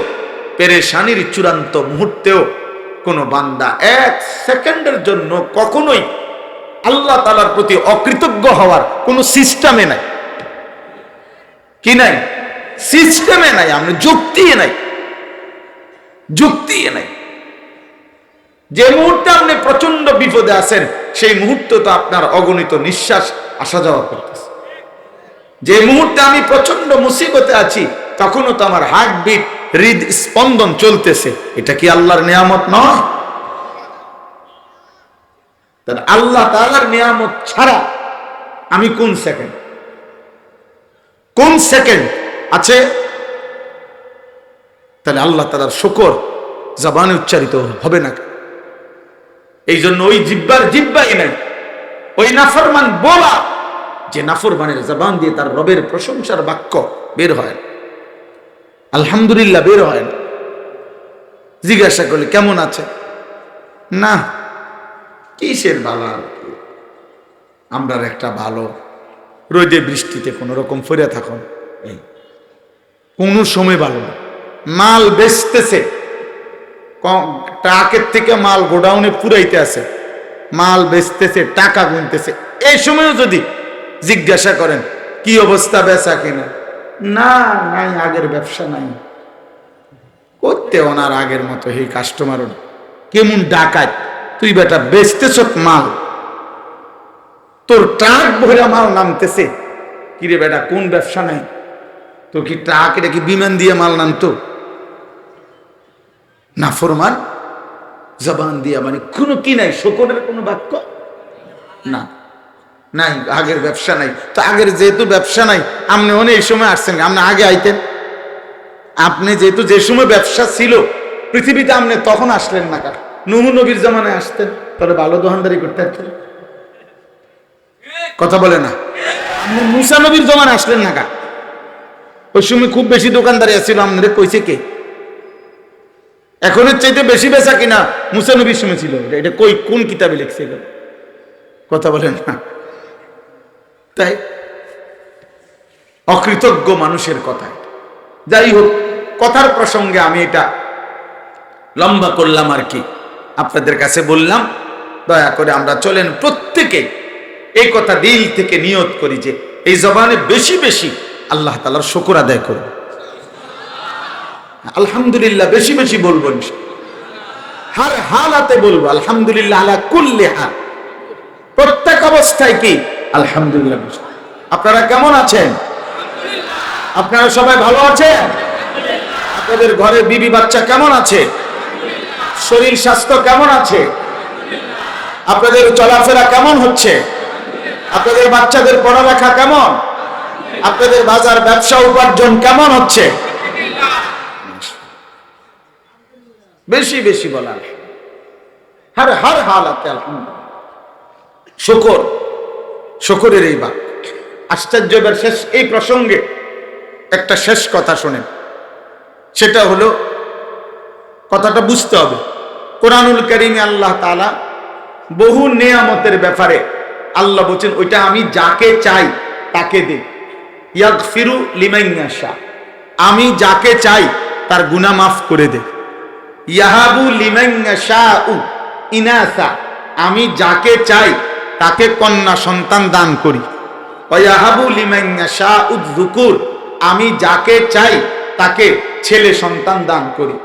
পেরেশানির চূড়ান্ত মুহূর্তেও কোন বান্দা এক সেকেন্ডের জন্য কখনোই আল্লাহ তাআলার প্রতি অকৃতজ্ঞ হওয়ার কোন সিস্টেমে নাই। কি নাই? সিস্টেমে নাই, আমরা যুক্তি নাই, যুক্তি নাই। যে মুহূর্তে আপনি প্রচন্ড বিপদে আছেন, সেই মুহূর্তে তো আপনার অগণিত নিঃশ্বাস আসা যাওয়া করতেছে। যে মুহূর্তে আমি প্রচন্ড মুসিবতে আছি, তখনও তো আমার হার্টবিট হৃদ স্পন্দন চলতেছে, এটা কি আল্লাহর নিয়ামত নয়? তাহলে আল্লাহ তাআলার নিয়ামত ছাড়া আমি কোন সেকেন্ড আছে? তাহলে আল্লাহ তাআলার শুকর জবানে উচ্চারিত হবে না। এই জন্য ওই জিহ্বাই নাই, ওই নাফরমান বলা, যে নাফরমানের জবান দিয়ে তার রবের প্রশংসার বাক্য বের হয়, আলহামদুলিল্লাহ বের হয় না। জিজ্ঞাসা করলে কেমন আছে, না কিসের ভালো, আমরা একটা ভালো, রোদে বৃষ্টিতে কোন রকম ফিরে থাকুন, কোন সময় ভালো না। মাল বেচতেছে, ট্রাকের থেকে মাল গোডাউনে পুরাইতে আছে, মাল বেচতেছে, টাকা গুনতেছে, এই সময়ও যদি জিজ্ঞাসা করেন কি অবস্থা বেচা কিনা, না নাই, আগের ব্যবসা নাই, করতে ওনার আগের মতো এই কাস্টমার কেমন ডাকাত, তুই বেটা বেচতেছ মাল, তোর ট্রাক ভরা মাল নামতেছে, কিরে বেটা কোন ব্যবসা নাই তোর, কি ট্রাক এটা কি বিমান দিয়ে মাল নামতো? নাফরমান জবান দিয়া মানে কোনো কি নাই, শুকরের কোনো বাক্য না, নাই আগের ব্যবসা নাই। তো আগের যেহেতু ব্যবসা নাই, আপনি অনেক এই সময় আসছেন, আপনি আগে আইতেন, আপনি যেহেতু যে সময় ব্যবসা ছিল পৃথিবীতে, আপনি তখন আসলেন না, কার নূহ নবীর জামানায় আসতেন, তাহলে ভালো দোকানদারি করতে পারতেন। কথা বলে না, আপনি মুসা নবীর জামানায় আসলেন না, কার ওই সময় খুব বেশি দোকানদারি আসছিল, আপনাদের কইছে কে? এখনের চাইতে বেশি বেচা কিনা মুসা নবীর সময় ছিল, এটা কই কোন কিতাবে লিখছে? কথা বলেন না। তাই অকৃতজ্ঞ মানুষের কথা। যাই হোক, কথার প্রসঙ্গে আমি এটা লম্বা করলাম আর কি, আপনাদের কাছে বললাম, দয়া করে আমরা চলেন প্রত্যেকে এই কথা দিল থেকে নিয়ত করি যে এই জবানে বেশি বেশি আল্লাহ তাআলার শুকর আদায় করব, আলহামদুলিল্লাহ বেশি বেশি বলবো, হর হালাতে বলবো আলহামদুলিল্লাহ, আলা কুল্লি হাল, প্রত্যেক অবস্থায় কি আলহামদুলিল্লাহ। আপনারা কেমন আছেন? আপনারা সবাই ভালো আছেন? আপনাদের ঘরে বিবি বাচ্চা কেমন আছে? শরীর স্বাস্থ্য কেমন আছে? আপনাদের চলাফেরা কেমন হচ্ছে? আপনাদের বাচ্চাদের পড়ালেখা কেমন? আপনাদের বাজার ব্যবসা উপার্জন কেমন হচ্ছে? বেশি বেশি বলা, হর হালাতে আলহামদুলিল্লাহ। শুকরের এই বাক আশ্চর্যের শেষ। এই প্রসঙ্গে একটা শেষ কথা শোনেন, সেটা হলো, কথাটা বুঝতে হবে, কোরআনুল কারীমে আল্লাহ তাআলা বহু নিয়ামতের ব্যাপারে আল্লাহ বলেন, ওইটা আমি যাকে চাই তাকে দিই, ইয়াগফিরু লিমান ইয়াশা, আমি যাকে চাই তার গুনাহ মাফ করে দেই, ইয়াহাবু লিমান ইয়াশাউ ইনাসা, আমি যাকে চাই তাকে কন্যা সন্তান দান করি, ওয়াহাবু লিমান ইয়াশাউ যুকুর, আমি যাকে চাই তাকে ছেলে সন্তান দান করি,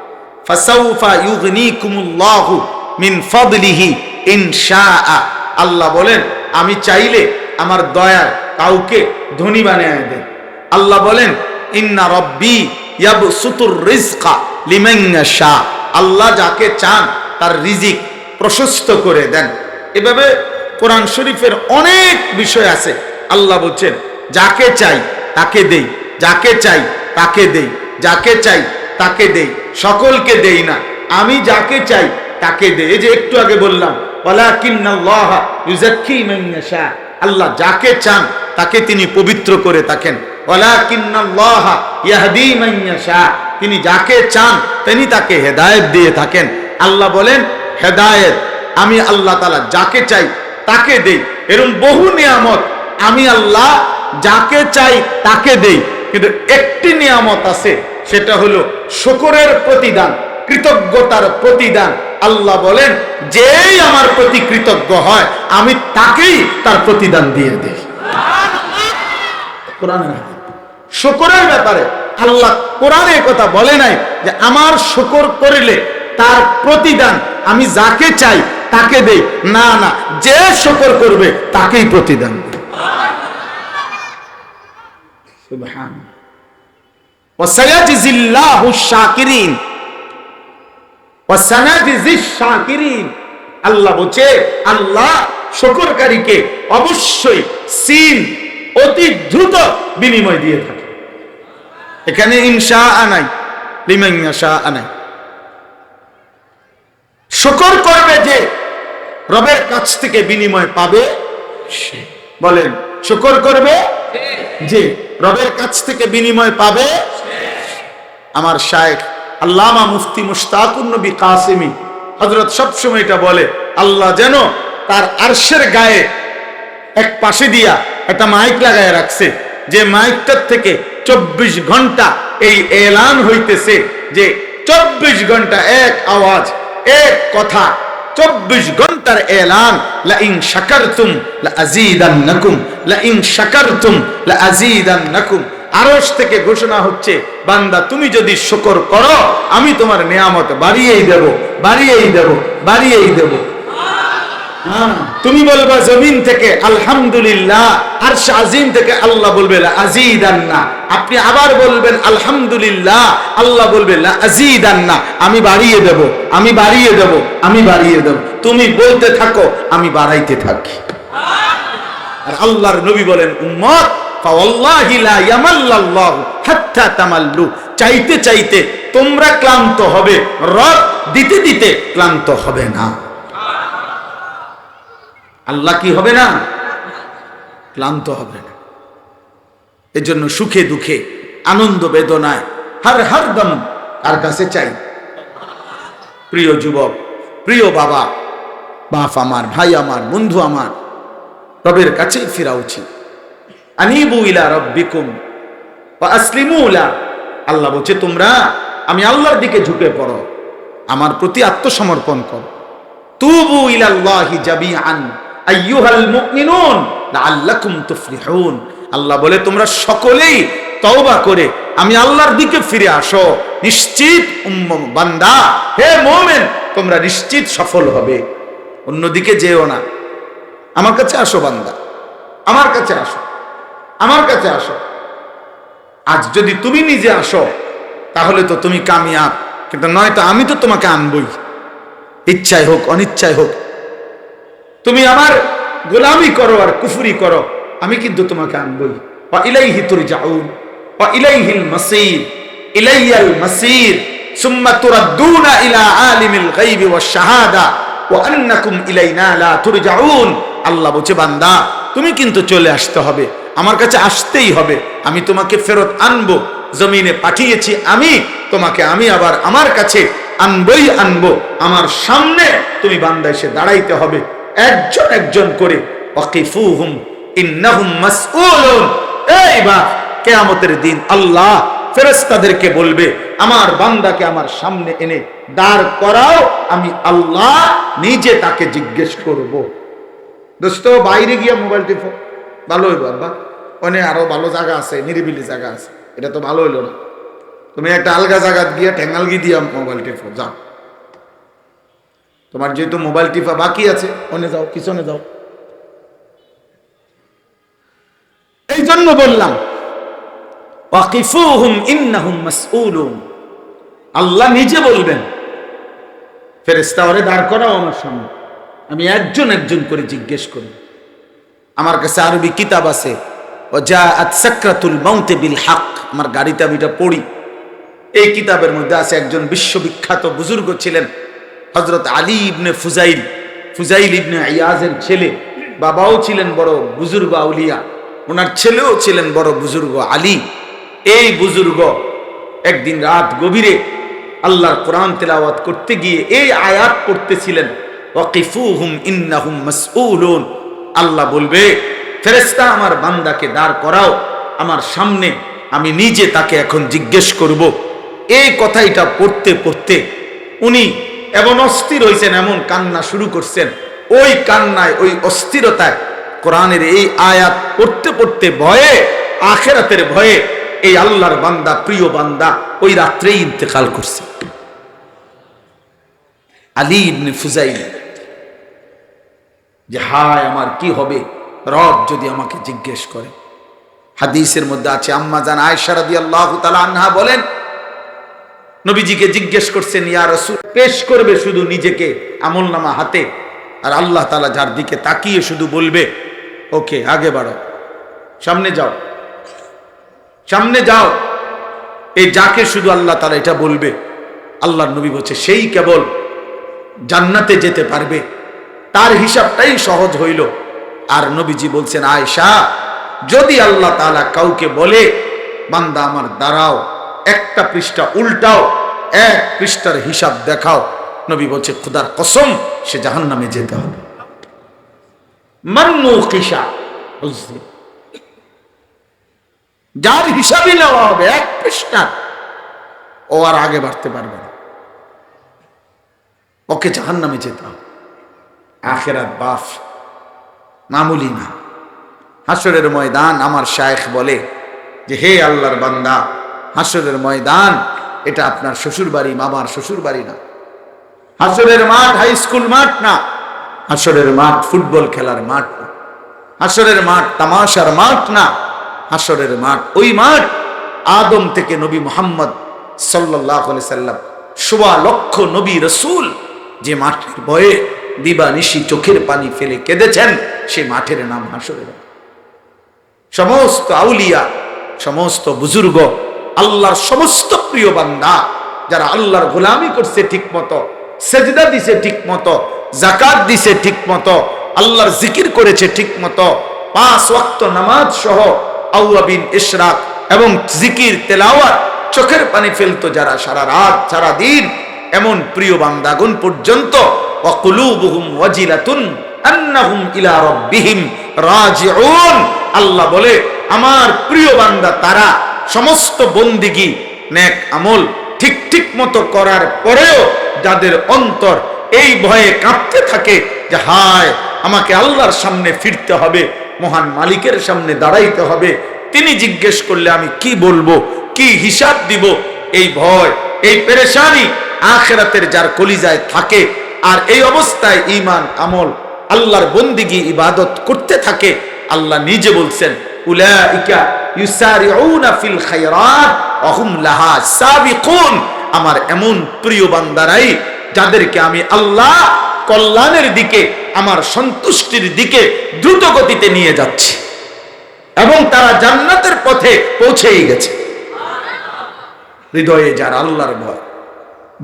ফাসাউফা ইউগনিকুমুল্লাহু মিন ফাদলিহি ইনশাআ, আল্লাহ বলেন আমি চাইলে আমার দয়ার কাউকে ধনী বানিয়ে দেন। আল্লাহ বলেন ইন্না রাব্বি ইয়াবসুতুর রিজকা লিমান ইয়াশা, আল্লাহ যাকে চান তার রিজিক প্রশস্ত করে দেন। এভাবে কোরআন শরীফের অনেক বিষয় আছে, আল্লাহ বলছেন যাকে চাই তাকে দেই, যাকে চাই তাকে দেই, যাকে চাই তাকে দেই, সকলকে দেই না, আমি যাকে চাই তাকে দেই। এই যে একটু আগে বললাম, ওয়ালাকিন্নাল্লাহ ইউযাক্কি মান ইয়াশা, আল্লাহ যাকে চান তাকে তিনি পবিত্র করে থাকেন, ওয়ালাকিন্নাল্লাহ ইয়াহদি মান ইয়াশা, তিনি যাকে চান তিনি তাকে হেদায়েত দিয়ে থাকেন। আল্লাহ বলেন হেদায়েত আমি আল্লাহ তাআলা যাকে চাই তাকে দেই। এরকম বহু নিয়ামত আমি আল্লাহ যাকে চাই তাকে দেই, কিন্তু একটি নিয়ামত আছে, সেটা হলো শুকরের প্রতিদান, কৃতজ্ঞতার প্রতিদান। আল্লাহ বলেন যেই আমার প্রতি কৃতজ্ঞ হয় আমি তাকেই তার প্রতিদান দিয়ে দেই। কোরআনে শুকরের ব্যাপারে আল্লাহ কোরআনে কথা বলে নাই যে আমার শুকর করলে তার প্রতিদান আমি যাকে চাই তাকে দেই, না না, যে শুকর করবে তাকেই প্রতিদান দেই। সুবহানাল্লাহ। ওয়াসায়াজিল্লাহু শাকিরিন, ওয়াসানাজিস শাকিরিন। আল্লাহ বলছে, আল্লাহ শুকরকারীকে অবশ্যই সিন অতি দ্রুত বিনিময় দিয়ে থাকে। এখানে ইনশাআ নাই, লিমান ইয়াশাআ নাই। শুকর করবে যে রবের কাছ থেকে বিনিময় পাবে সে। বলেন, শুকর করবে যে রবের কাছ থেকে বিনিময় পাবে। আমার শায়েখ আল্লামা মুফতি মুশতাকুন নবী কাসেমী হযরত সবসময় এটা বলে, আল্লাহ যেন তার আরশের গায়ে এক পাশে দিয়া একটা মাইক লাগায় রাখছে, যে মাইকটার থেকে 24 ঘন্টা এই এলান হইতেছে যে 24 ঘন্টা এক আওয়াজ, এক কথা, 24 ঘন্টার এলান, লা ইন শাকারতুম লা আযীদান্নাকুম, লা ইন শাকারতুম লা আযীদান্নাকুম। আরশ থেকে ঘোষণা হচ্ছে, বান্দা তুমি যদি শুকর করো আমি তোমার নিয়ামত বাড়িয়েই দেব, বাড়িয়েই দেব, বাড়িয়েই দেব। তুমি বলবা জমিন থেকে আলহামদুলিল্লাহ, আরশ আজিম থেকে আল্লাহ বলবে লা আযীদান্না। আপনি আবার বলবেন আলহামদুলিল্লাহ, আল্লাহ বলবে লা আযীদান্না, আমি বাড়িয়ে দেব, আমি বাড়িয়ে দেব, আমি বাড়িয়ে দেব। তুমি বলতে থাকো, আমি বাড়াইতে থাকি। আর আল্লাহর নবী বলেন, উম্মত ফাওয়াল্লাহি লা ইয়ামাল্লাল্লাহু হাত্তা তামাল্লু। চাইতে চাইতে তোমরা ক্লান্ত হবে, রব দিতে দিতে ক্লান্ত হবে না। আল্লাহ কি হবে না? ক্লান্ত হবে না। এজন্য সুখে দুঃখে আনন্দ বেদনায় হরদম কার কাছে চাই? প্রিয় যুবক, প্রিয় বাবা, বাপ আমার, ভাই আমার, বন্ধু আমার, রবের কাছে ফিরা উচিত। আনিবু ইলা রাব্বিকুম ওয়া আসলিমু লা। আল্লাহ বলছে, তোমরা আমি আল্লাহর দিকে ঝুঁকে পড়ো, আমার প্রতি আত্মসমর্পণ করো। তুবু ইলাল্লাহি জামিআন আইয়ুহাল মুমিনুন লাআল্লাকুম তুফলিহুন। আল্লাহ বলে, তোমরা সকলেই তওবা করে আমি আল্লাহর দিকে ফিরে আসো, নিশ্চিত বান্দা, হে মুমিন, তোমরা নিশ্চিত সফল হবে। অন্যদিকে যেও না, আমার কাছে আসো বান্দা, আমার কাছে আসো, আমার কাছে আসো। আজ যদি তুমি নিজে আসো তাহলে তো তুমি কামিয়াব, কিন্তু নয়তো আমি তো তোমাকে আনবই, ইচ্ছায় হোক অনিচ্ছায় হোক। তুমি আমার গোলামি করো আর কুফরি করো, আমি কিন্তু তোমাকে আনবই। ওয়া ইলাইহি তুরজাউন ওয়া ইলাইহিল মাসির, ইলাইয়াল মাসির সুম্মা তুরাদ্দুনা ইলা আলিমিল গায়বি ওয়াশ শাহাদা ওয়া আন্নাকুম ইলাইনা লা তুরজাউন। আল্লাহ বলছে, বান্দা তুমি কিন্তু চলে আসতে হবে, আমার কাছে আসতেই হবে। আমি তোমাকে ফেরত আনবো, জমিনে পাঠিয়েছি আমি তোমাকে, আমি আবার আমার কাছে আনবই আনবো। আমার সামনে তুমি বান্দা এসে দাঁড়াইতে হবে, একজন একজন করে। ওয়াকিফুহুম ইন্নাহুম মাসউলুন। এইবার কিয়ামতের দিন আল্লাহ ফেরেশতাদেরকে বলবে, আমার বান্দাকে আমার সামনে এনে দাঁড় করাও, আমি আল্লাহ নিজে তাকে জিজ্ঞেস করব। দোস্ত, বাইরে গিয়া মোবাইল টিপো, ভালো হইব আব্বা, অনেক আরো ভালো জায়গা আছে, নিরিবিলি জায়গা আছে, এটা তো ভালো হইলো না। তুমি একটা আলগা জায়গা গিয়া ঠেঙ্গালগি দিয়া মোবাইল টিপো, যাও। তোমার যেহেতু মোবাইল টিপা বাকি আছে, ওনে যাও, পিছনে যাও। এই জন্য বললাম ওয়াকিফুহুম ইন্নাহুম মাসউলুন। আল্লাহ নিজে বলবেন, ফেরেশতা ওরে দাঁড় করাও আমার সামনে, আমি একজন একজন করে জিজ্ঞেস করি। আমার কাছে আরবি কিতাব আছে, ওয়াজাআত সাকরাতুল মাউত বিল হক, আমার গাড়িতে আমি এটা পড়ি। এই কিতাবের মধ্যে আছে, একজন বিশ্ববিখ্যাত বুজুর্গ ছিলেন হযরত আলী ইবনে ফুজাইল, ফুজাইল ইবনে ইয়াজের ছেলে। বাবাও ছিলেন বড় বুজুর্গ আউলিয়া, ওনার ছেলেও ছিলেন বড় বুজুর্গ আলী। এই বুজুর্গ একদিন রাত গভীরে আল্লাহর কোরআন তেলাওয়াত করতে গিয়ে এই আয়াত পড়তেছিলেন, ওয়াকিফুহুম ইন্নাহুম মাসউলুন। আল্লাহ বলবে, ফেরেশতা আমার বান্দাকে দাঁড় করাও আমার সামনে, আমি নিজে তাকে এখন জিজ্ঞেস করব। এই কথাটা পড়তে পড়তে উনি এমন অস্থির হয়েছেন, এমন কান্না শুরু করছেন। ওই কান্নায়, ওই অস্থিরতায় কোরআনের এই আয়াত পড়তে পড়তে ভয়ে, আখিরাতের ভয়ে এই আল্লাহর বান্দা, প্রিয় বান্দা ওই রাত্রেই ইন্তেকাল করছে। আলী ইবনে ফুজাইল, যে হায় আমার কি হবে রব যদি আমাকে জিজ্ঞেস করে। হাদিসের মধ্যে আছে, আম্মা জান আয়েশা রাদিয়াল্লাহু তাআলা আনহা বলেন, নবীজিকে জিজ্ঞেস করছেন, ইয়া রাসূল, পেশ করবে শুধু নিজেকে আমলনামা হাতে, আর আল্লাহ তাআলা যার দিকে তাকিয়ে শুধু বলবে, ওকে আগে বাড়ো, সামনে যাও, সামনে যাও। এই যাকে শুধু আল্লাহ তাআলা এটা বলবে, আল্লাহর নবী বলছে সেই কেবল জান্নাতে যেতে পারবে, তার হিসাবটাই সহজ হইল। আর নবীজি বলছেন, আয়েশা, যদি আল্লাহ তাআলা কাউকে বলে, বান্দা আমার দাঁড়াও, একটা পৃষ্ঠা উল্টাও, এক পৃষ্ঠার হিসাব দেখাও, নবী বলছে খোদার কসম সে জাহান্নামে যেতে হবে। মান্নুকিশা, যার হিসাবই নেওয়া হবে এক পৃষ্ঠা, ও আর আগে বাড়তে পারবে না, ওকে জাহান্নামে যেতে হবে। আখিরাত বাফ মামুলি না। হাসরের ময়দান, আমার শায়েখ বলে যে হে আল্লাহর বান্দা, হাসরের ময়দান এটা আপনার শ্বশুর বাড়ি, মামার শ্বশুর বাড়ি না। হাসরের মাঠ হাই স্কুল মাঠ না, হাসরের মাঠ ফুটবল খেলার মাঠ না, হাসরের মাঠ তামাশার মাঠ না, হাসরের মাঠ ওই মাঠ আদম থেকে নবী মুহাম্মদ সাল্লাল্লাহু আলাইহি সাল্লাম ১.৫ লক্ষ নবী রাসূল যে মাঠের ভয়ে দিবানিশি চোখের পানি ফেলে কেঁদেছেন, সে মাঠের নাম হাসরের মাঠ। সমস্ত আউলিয়া, সমস্ত বুজুর্গ, আল্লাহর সমস্ত প্রিয় বান্দা যারা আল্লাহর গোলামি করছে ঠিক মতো, সেজদা দিছে ঠিক মতো, যাকাত দিছে ঠিক মতো, আল্লাহর জিকির করেছে ঠিক মতো, 5 ওয়াক্ত নামাজ সহ আওয়াবিন ইশরাক এবং জিকির তেলাওয়াত চোখের পানি ফেলতো যারা সারা রাত সারা দিন, এমন প্রিয় বান্দাগণ পর্যন্ত ওয়াকুলুবুহুম ওয়াজিলাতুন আন্নাহুম ইলা রাব্বিহিম রাজিউন। আল্লাহ বলে আমার প্রিয় বান্দা তারা সমস্ত বন্দিগি নেক আমল ঠিক ঠিক মতো করার পরেও যাদের অন্তর এই ভয়ে কাঁপতে থাকে যে হায় আমাকে আল্লাহর সামনে ফিরতে হবে, মহান মালিকের সামনে দাঁড়াইতে হবে, তিনি জিজ্ঞেস করলে আমি কি বলবো, কি হিসাব দিব, এই ভয়, এই পেরেশানি আখিরাতের যার কলিজায় থাকে, আর এই অবস্থায় ঈমান আমল আল্লাহর বন্দিগি ইবাদত করতে থাকে, আল্লাহ নিজে বলছেন উলাইকা ইউসারিউনা ফিল খায়রাত ওয়া হুম লাহা সাবিকুন। আমার এমন প্রিয় বান্দারাই যাদেরকে আমি আল্লাহ কল্যাণের দিকে, আমার সন্তুষ্টির দিকে দ্রুত গতিতে নিয়ে যাচ্ছি, এবং তারা জান্নাতের পথে পৌঁছেই গেছে। হৃদয়ে যার আল্লাহর ভয়,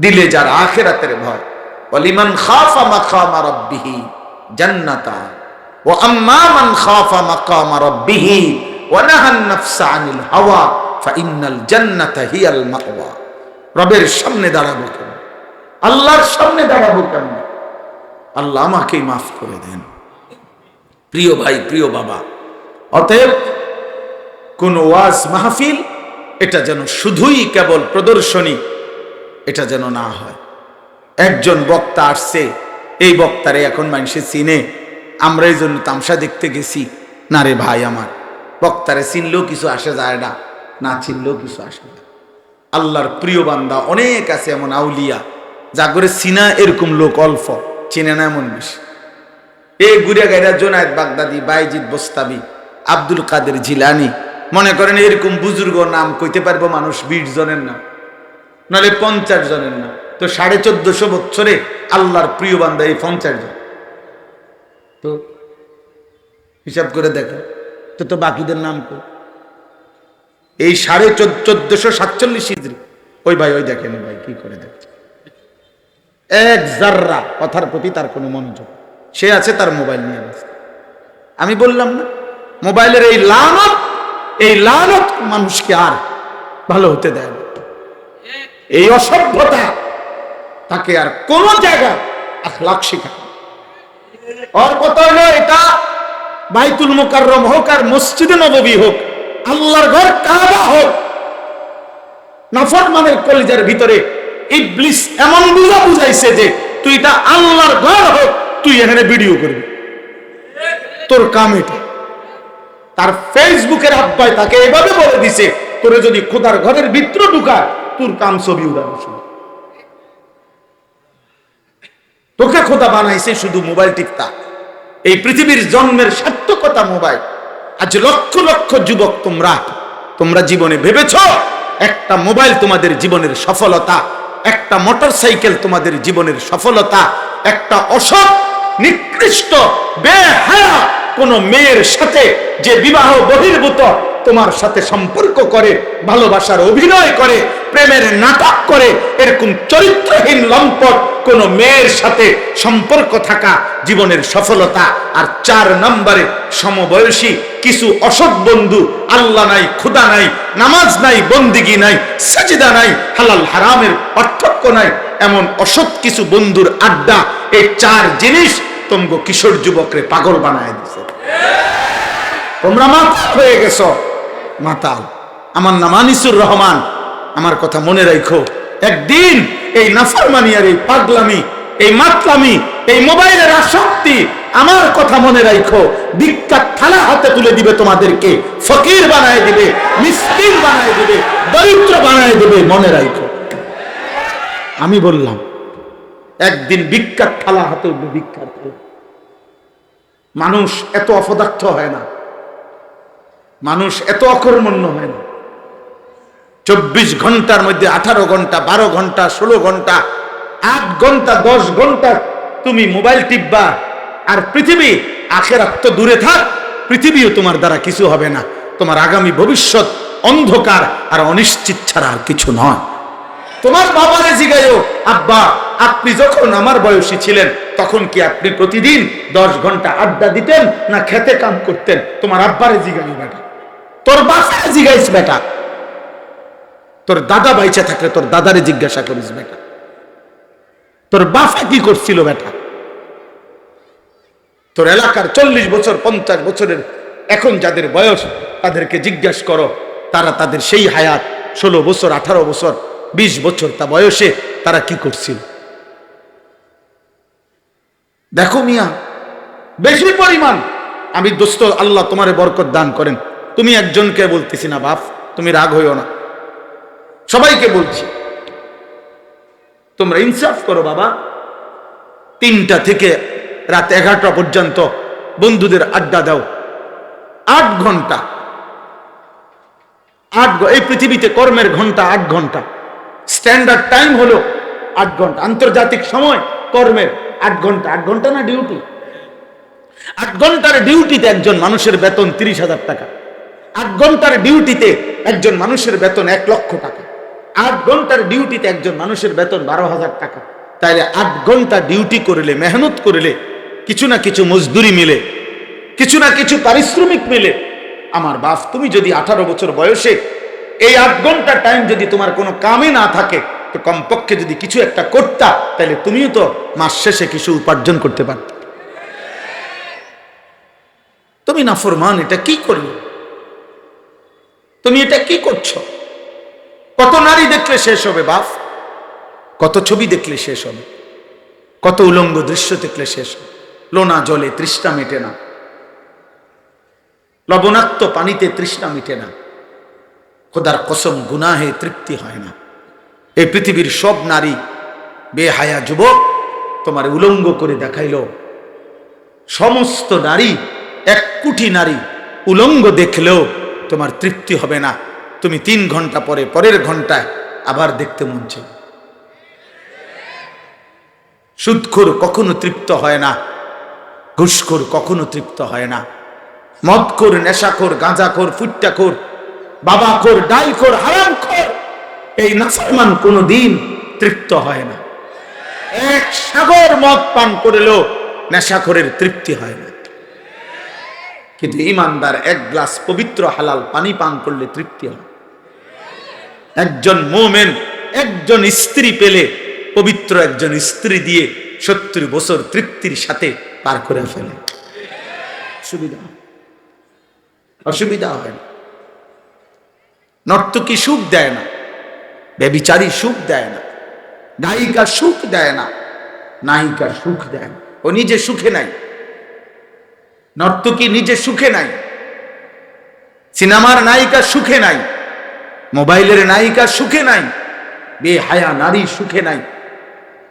দিলে যার আখিরাতের ভয়, ওয়ালিমান খাফা মাকামা রাব্বিহি জান্নাতান ওয়া আম্মা মান খাফা মাকামা রাব্বিহি ওয়া নাহান নাফসা আনিল হাওয়া ফাইন্নাল জান্নাতা হিয়াল মাওয়া। রবের সামনে দাঁড়াবো কেন, আল্লাহর সামনে দাঁড়াবো কেন? আল্লাহ আমাকেই মাফ করে দেন। প্রিয় ভাই, প্রিয় বাবা, অতএব কোন ওয়াজ মাহফিল এটা যেন শুধুই কেবল প্রদর্শনী, এটা যেন না হয়। একজন বক্তা আসছে, এই বক্তারে এখন মানুষে চিনে, আমরা এই জন্য তামসা দেখতে গেছি না। রে ভাই আমার, বক্তারে চিনলেও কিছু আসে যায় না, না চিনলেও কিছু আসে না। আল্লাহর প্রিয় বান্দা অনেক আছে, এমন আউলিয়া যা করে চিনা এরকম লোক অল্প, চিনে না এমন বেশি। এই গুড়িয়া গাইরা জোনায়েদ বাগদাদি, বাইজিদ বোস্তামি, আব্দুল কাদের জিলানি, মনে করেন এরকম বুজুর্গ নাম কইতে পারবো মানুষ 20 জনের নাম, নাহলে 50 জনের নাম। তো 1450 বছরে আল্লাহর প্রিয় বান্দা এই 50 জন, তো হিসাব করে দেখো তো বাকিদের নাম কই? এই 1447 হিজরি। ওই ভাই, ওই দেখেন ভাই কি করে দেখছে, এক জাররা কথার প্রতি তার কোনো মনোযোগ, সে আছে তার মোবাইল নিয়ে ব্যস্ত। আমি বললাম না, মোবাইলের এই লানত মানুষকে আর ভালো হতে দেয় না। এই অসভ্যতা তাকে আর কোন জায়গায় আখলাক শেখায়। ওর কথা হলো এটা বাইতুল মুকাররম হোক আর মসজিদে নববী হোক, আল্লাহর ঘর কাবা হোক, নাফরমানের কলিজার ভিতরে ইবলিস এমন বুঝাইছে যে তুই এটা আল্লাহর ঘর হোক, তুই এখানে ভিডিও করবি, তোর কাম এটা। তার ফেসবুকের আব্বাই তাকে এভাবে বলে দিছে, তোরে যদি খোদার ঘরের ভিতরে ঢুকায় তোর কাম ছবি উড়ানো শুরু। তোকে খোদা বানাইছে শুধু মোবাইল টিপতা, এই পৃথিবীর জন্মের সার্থকতা মোবাইল। আজ লক্ষ লক্ষ যুবক তোমরা জীবনে ভেবেছ একটা মোবাইল তোমাদের জীবনের সফলতা, একটা মোটরসাইকেল তোমাদের জীবনের সফলতা, একটা অসৎ নিকৃষ্ট বেহায়া কোন মেয়ের সাথে যে বিবাহ বহির্ভূত তোমার সাথে সম্পর্ক করে, ভালোবাসার অভিনয় করে, প্রেমের নাটক করে, এরকম চরিত্রহীন লম্পট কোন মেয়ের সাথে সম্পর্ক থাকা জীবনের সফলতা। আর 4 নম্বরে সমবয়সী কিছু অসৎ বন্ধু, আল্লাহ নাই, খুদা নাই, নামাজ নাই, বন্দিগি নাই, সাজদা নাই, হালাল হারামের পার্থক্য নাই, এমন অসৎ কিছু বন্ধুর আড্ডা। এই 4 জিনিস তোমগো কিশোর যুবকরে পাগল বানায় দিছে। তোমরা মাতাল হয়ে গেছো, মাতাল। আমার নাম আনিসুর রহমান। আমার কথা মনে রাখো, একদিন এই নাফরমানি আর এই পাগলামি, এই মাতলামি, এই মোবাইলের আসক্তি, আমার কথা মনে রাখো, ভিক্ষার থালা হাতে তুলে দিবে, তোমাদেরকে ফকির বানায় দিবে, মিসকিন বানায় দিবে, দরিদ্র বানায় দিবে। মনে রাখো, আমি বললাম একদিন ভিক্ষার থালা হাতে উঠবে, ভিক্ষার থালা। মানুষ এত অপদার্থ হয় না, মানুষ এত অকর্মণ্য হয় না। 24 ঘন্টার মধ্যে 18 ঘন্টা, 12 ঘন্টা, 16 ঘন্টা, 8 ঘন্টা, 10 ঘন্টা তুমি মোবাইল টিপবা। আর পৃথিবী, আখিরাত তো দূরে থাক, পৃথিবীও তোমার দ্বারা কিছু হবে না। তোমার আগামী ভবিষ্যৎ অন্ধকার আর অনিশ্চিত ছাড়া আর কিছু নয়। তোমার বাবারে জিগাইও, আব্বা আপনি যখন আমার বয়সী ছিলেন তখন কি আপনি প্রতিদিন 10 ঘন্টা আড্ডা দিতেন না খেতে কাম করতেন? তোমার আব্বারে জিগাইও বেটা, তোর বাসায় জিগাইস বেটা, তোর দাদা বাইচা থাকলে তোর দাদারে জিজ্ঞাসা করিস বেটা, তোর বাবা কি করছিল বেটা। তোর এলাকার 40 বছর 50 বছরের এখন যাদের বয়স তাদেরকে জিজ্ঞাসা করো, তারা তাদের সেই হায়াত 16 বছর, 18 বছর, 20 বছর তা বয়সে তারা কি করছিল। দেখো মিয়া, বেশি পরিমাণ। আমি দোস্ত, আল্লাহ তোমারে বরকত দান করেন। তুমি একজনকে বলতেছি না বাপ, তুমি রাগ হইও না, সবাইকে বলছি, তোমরা ইনসাফ করো বাবা। 3টা থেকে রাত 11টা পর্যন্ত বন্ধুদের আড্ডা দাও, 8 ঘন্টা। এই পৃথিবীতে কর্মের ঘন্টা 8 ঘন্টা, স্ট্যান্ডার্ড টাইম হলো 8 ঘন্টা, আন্তর্জাতিক সময় কর্মের 8 ঘন্টা। 8 ঘন্টা না ডিউটি? 8 ঘন্টার ডিউটিতে একজন মানুষের বেতন 30,000 টাকা। 8 ঘন্টার ডিউটিতে একজন মানুষের বেতন 1 লক্ষ টাকা। 8 ঘন্টার ডিউটিতে একজন মানুষের বেতন 12,000 টাকা। তাইলে 8 ঘন্টা ডিউটি করলে, মেহনত করলে কিছু না কিছু মজদুরি মিলে, কিছু না কিছু পারিশ্রমিক মিলে। আমার বাপ, তুমি যদি 18 বছর বয়সে এই 8 ঘন্টা টাইম যদি তোমার কোনো কামে না থাকে, তো কমপক্ষে যদি কিছু একটা করতা, তাহলে তুমিও তো মাস শেষে কিছু উপার্জন করতে পারত। তুমি নাফরমান, এটা কি করলে? তুমি এটা কি করছো? কত নারী দেখলে শেষ হবে বাপ, কত ছবি দেখলে শেষ হবে, কত উলঙ্গ দৃশ্য দেখলে শেষ হবে। লোনা জলে তৃষ্ণা মেটে না, লবণাক্ত পানিতে তৃষ্ণা মিটে না, খোদার কসম গুনাহে তৃপ্তি হয় না। এই পৃথিবীর সব নারী বেহায়া যুবক তোমার উলঙ্গ করে দেখাইল। সমস্ত নারী, 1 কোটি নারী উলঙ্গ দেখলেও তোমার তৃপ্তি হবে না। তুমি 3 ঘন্টা পরে, পরের ঘন্টায় আবার দেখতে মন চাই। সুদখোর কখনো তৃপ্ত হয় না, ঘুষখোর কখনো তৃপ্ত হয় না, মদখোর, নেশাখোর, গাঁজাখোর, ফুট্টাখোর, বাবাখোর, ডালখোর, হারামখোর, এই নাফরমান কোনোদিন তৃপ্ত হয় না। 1 সাগর মদ পান করলেও নেশাখোরের তৃপ্তি হয় না, কিন্তু ঈমানদার 1 গ্লাস পবিত্র হালাল পানি পান করলে তৃপ্তি হয়। একজন মুমিন একজন স্ত্রী পেলে, পবিত্র একজন স্ত্রী দিয়ে 70 বছর তৃপ্তির সাথে পার করে ফেলে। অসুবিধা হয় না। নর্তকী সুখ দেয় না, ব্যভিচারী সুখ দেয় না, গায়িকা সুখ দেয় না, নায়িকা সুখ দেয় না। ও নিজে সুখে নাই, নর্তকী নিজে সুখে নাই, সিনেমার নায়িকা সুখে নাই, মোবাইলের নায়িকা সুখে নাই, বেহায়া নারী সুখে নাই,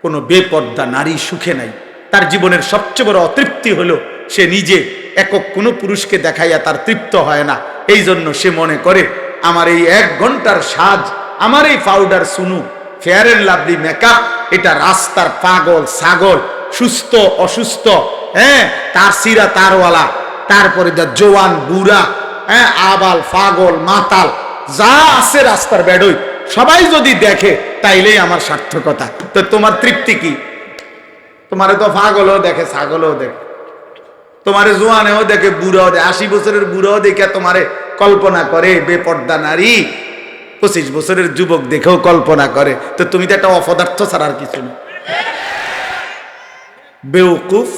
কোনো বেপর্দা নারী সুখে নাই। তার জীবনের সবচেয়ে বড় অতৃপ্তি হলো সে নিজে একক কোনো পুরুষকে দেখাইয়া তার তৃপ্ত হয় না। এই জন্য সে মনে করে আমার এই 1 ঘন্টার সাজ, আমার এই পাউডার সুনু, ফেয়ার এন্ড লাভলি মেকআপ, এটা রাস্তার পাগল ছাগল, সুস্থ অসুস্থ, হ্যাঁ, তার সিরা তারওয়ালা, তারপরে যা জোয়ান বুড়া, হ্যাঁ, আবাল পাগল মাতাল যা আছে রাস্তার বেডই সবাই যদি দেখে তাইলেই আমার সার্থকতা। তো তোমার তৃপ্তি কি? তোমারে তো পাগলও দেখে, ছাগলও দেখে, তোমারে জোয়ানেও দেখে, বুড়াও দেখে, 80 বছরের বুড়াও দেখে তোমারে কল্পনা করে বেপর্দা নারী, 25 বছরের যুবক দেখেও কল্পনা করে। তো তুমি তো একটা অপদার্থ ছাড়া আর কিছু না, বেউকুফ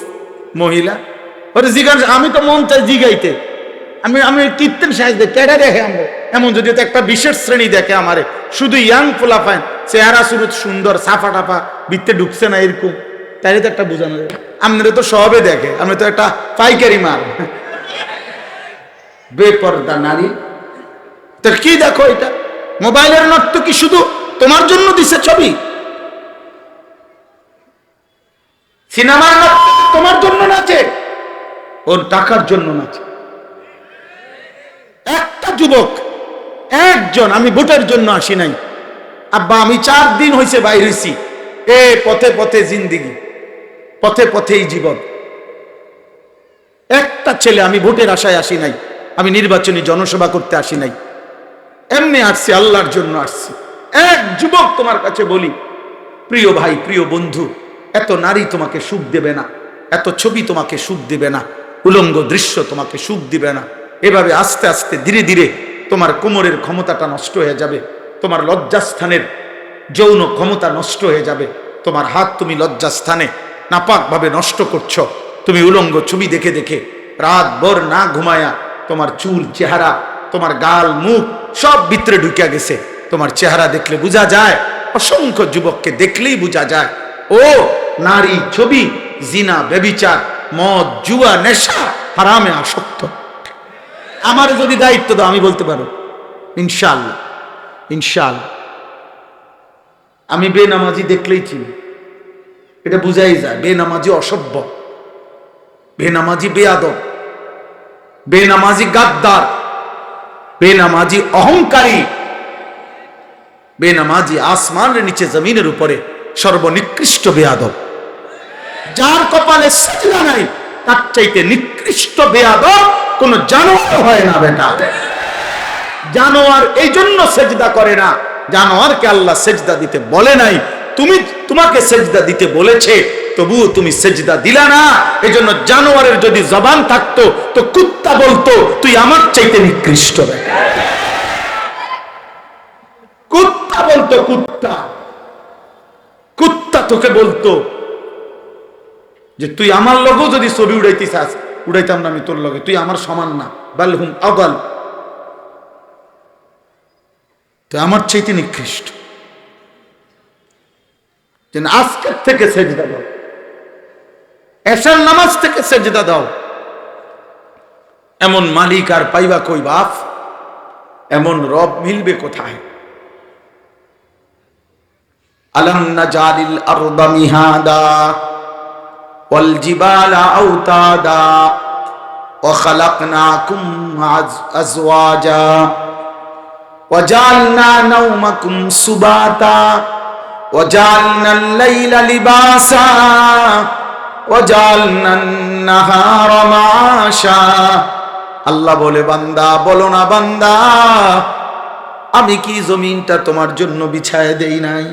মহিলা। ওরে জিজ্ঞাসা, আমি তো মন চাই জিগাইতে, আমি কীর্তন সাহেব কেডা দেখে আমরা এমন, যদি তো একটা বিশেষ শ্রেণী দেখে আমারে, শুধু ইয়াং ফোলা পায়, চেহারা সুরত সুন্দর, সাফা টাফা, বৃত্তে ঢুকছে না এরকম, তাই তো একটা বোঝানো যায়। আপনারা তো সবে দেখে, আমি তো একটা পাইকারি মাল। বেপর্দা নারী, তো কি দেখো এটা? মোবাইলের নট কি শুধু তোমার জন্য দিছে ছবি? সিনেমার নট তোমার জন্য নাচে, ওর টাকার জন্য নাচে। একটা যুবক, একজন, আমি ভোটের জন্য আসি নাই আব্বা, আমি 4 দিন হয়েছে বাইর হয়েছি, এ পথে পথে জিন্দিগি, পথে পথেই জীবন। একটা ছেলে, আমি ভোটের আশায় আসি নাই, আমি নির্বাচনী জনসভা করতে আসি নাই, এমনি আসছি, আল্লাহর জন্য আসছি। এক যুবক তোমার কাছে বলি, প্রিয় ভাই, প্রিয় বন্ধু, এত নারী তোমাকে সুখ দেবে না, এত ছবি তোমাকে সুখ দিবে না, উলঙ্গ দৃশ্য তোমাকে সুখ দিবে না। এভাবে আস্তে আস্তে ধীরে ধীরে তোমার কোমরের ক্ষমতাটা নষ্ট হয়ে যাবে, তোমার লজ্জাস্থানের যৌন ক্ষমতা নষ্ট হয়ে যাবে, তোমার হাত তুমি লজ্জাস্থানে নাপাকভাবে নষ্ট করছো। তুমি উলঙ্গ ছবি দেখে দেখে রাত ভর না ঘুমায়া তোমার চুল, চেহারা, তোমার গাল, মুখ সব ভিতরে ঢুকে গেছে। তোমার চেহারা দেখলে বোঝা যায়, অসংখ্য যুবককে দেখলেই বোঝা যায়, ও নারী, ছবি, জিনা, ব্যভিচার, মদ, জুয়া, নেশা, হারামে আসক্ত। আমার যদি দায়িত্ব দাও, আমি বলতে পারো ইনশাআল্লাহ, ইনশাআল্লাহ। আমি বেনামাজি দেখলেই চিনি, এটা বুঝাই যায় বেনামাজি অসভ্য, বেনামাজি বেয়াদব, বেনামাজি গাদ্দার, বেনামাজি অহংকারী, বেনামাজি আসমানের নিচে জমিনের উপরে সর্বনিকৃষ্ট বেয়াদব। যার কপালে সিজদা নাই তার চাইতে নিকৃষ্ট বেয়াদব কোন জানোয়ার হয় না বেটা। জানোয়ার এই জন্য সেজদা করে না, জানোয়ারকে আল্লাহ সেজদা দিতে বলে নাই, তোমাকে সেজদা দিতে বলেছে, তবুও তুমি সেজদা দিলা না। এই জন্য জানোয়ারের যদি জবান থাকতো তো কুত্তা বলতো তুই আমার চাইতে নিকৃষ্ট বেটা। কুত্তা বলতো, কুত্তা, কুত্তা তোকে বলতো যে তুই আমার লগেও যদি ছবি উড়াইতে চাস, উড়াইতাম না আমি তোর লগে, তুই আমার সমান না, বালহুম আদাল, তুই আমার চাইতে নিকৃষ্ট। যেন আজকের থেকে সেজদা দাও, এশার নামাজ থেকে সেজদা দাও। এমন মালিক আর পাইবা কই বাপ, এমন রব মিলবে কোথায়? আলাম নাজালিল আরদা মিহাদা ওয়াল জিবালা আওতাদা ওয়া খালাকনাকুম আজওয়াজা ওয়া জাআলনা নাওমাকুম সুবাতা ওয়া জাআলনাল লাইলা লিবাসা ওয়া জাআলনান নাহারা মাআশা। আল্লাহ বলে, বান্দা বলো না, বান্দা আমি কি জমিনটা তোমার জন্য বিছায় দেই নাই?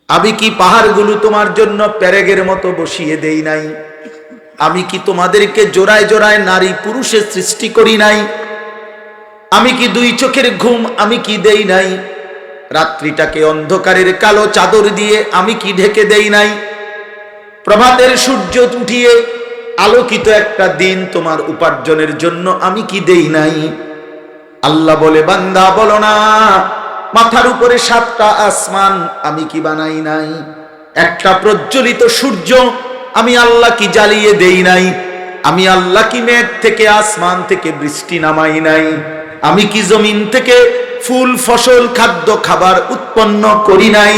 আমি কি পাহাড়গুলো তোমার জন্য প্যারেগের মতো বসিয়ে দেই নাই? আমি কি তোমাদেরকে জোড়ায় জোড়ায় নারী পুরুষের সৃষ্টি করি নাই? আমি কি 2 চোখের ঘুম আমি কি দেই নাই? রাত্রিটাকে অন্ধকারের কালো চাদর দিয়ে আমি কি ঢেকে দেই নাই? প্রভাতের সূর্য উঠিয়ে আলোকিত একটা দিন তোমার উপার্জনের জন্য আমি কি দেই নাই? আল্লাহ বলে, বান্দা বলো না, মাথার উপরে 7টা আসমান আমি কি বানাই নাই? একটা প্রজ্বলিত সূর্য আমি আল্লাহ কি জ্বালিয়ে দেই নাই? আমি আল্লাহ কি মেঘ থেকে, আসমান থেকে বৃষ্টি নামাই নাই? আমি কি জমিন থেকে ফুল, ফসল, খাদ্য, খাবার উৎপন্ন করি নাই?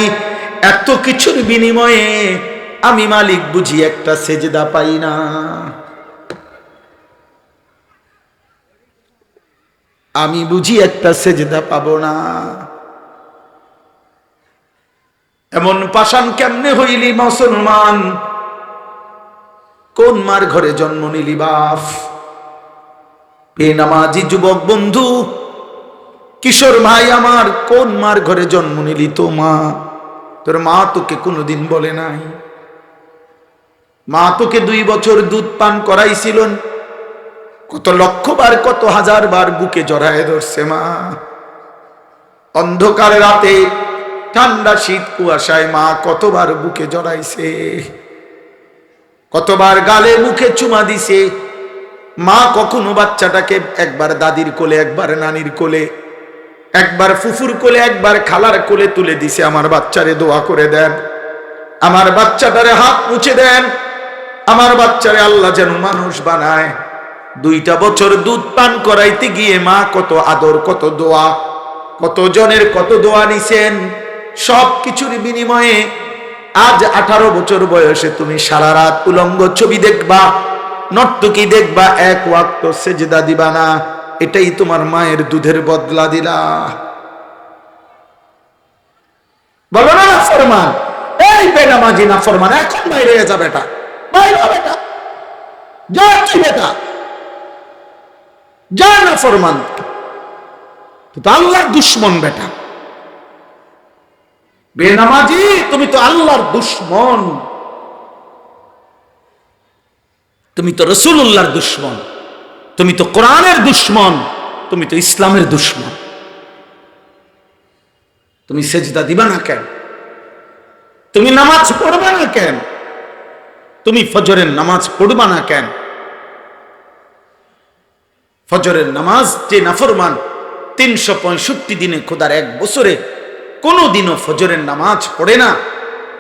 এত কিছুর বিনিময়ে আমি মালিক বুঝি একটা সেজদা পাই না। আমি বুঝি একটা সেজদা পাবো না। এমন পাষাণ কেমনে হইলি মুসলমান? কোন মার ঘরে জন্ম নিলি বাপ? বেনামাজি যুবক বন্ধু, কিশোর ভাই আমার, কোন মার ঘরে জন্ম নিলি? তো মা, তোর মা তোকে কোনোদিন বলে নাই? মা তোকে 2 বছর দুধ পান করাইছিলেন, কত লক্ষবার কত হাজার বার বুকে জড়ায় ধরছে মা। অন্ধকার রাতে, ঠান্ডা শীত কুয়াশায় মা কতবার বুকে জড়াইছে, কতবার গালে মুখে চুমা দিছে। মা কখনো বাচ্চাটাকে একবার দাদির কোলে, একবার নানির কোলে, একবার ফুফুর কোলে, একবার খালার কোলে তুলে দিছে। আমার বাচ্চারে দোয়া করে দেন, আমার বাচ্চাটারে হাত মুছে দেন, আমার বাচ্চারে আল্লাহ যেন মানুষ বানায়। 2টা বছর দুধ পান করাইতে গিয়ে মা কত আদর, কত দোয়া, কত জনের কত দোয়া নিছেন। সব কিছুর বিনিময়ে আজ 18 বছর বয়সে তুমি সারা রাত উলঙ্গ ছবি দেখবা, নর্তকী দেখবা, 1 ওয়াক্ত সেজদা দিবা না। এটাই তোমার মায়ের দুধের বদলা দিলা। বলো না নাফরমান, এই বেনামাজি নাফরমান, এখন বাইরে যা বেটা, বাইরে বেটা, যা কি বেটা, যা নাফরমান, তুই তো আল্লাহর দুশ্মন বেটা। বেনামাজি, তুমি তো আল্লাহর দুশ্মন, তুমি তো রাসূলুল্লাহর দুশ্মন, তুমি তো কোরআনের দুশ্মন, তুমি তো ইসলামের দুশ্মন। তুমি সেজদা দিবা না কেন? তুমি নামাজ পড়বা না কেন? তুমি ফজরের নামাজ পড়বা না কেন? ফজরের নামাজ যে নাফরমান 365 দিনে, খোদার 1 বছরে কোনদিনও ফজরের নামাজ পড়ে না,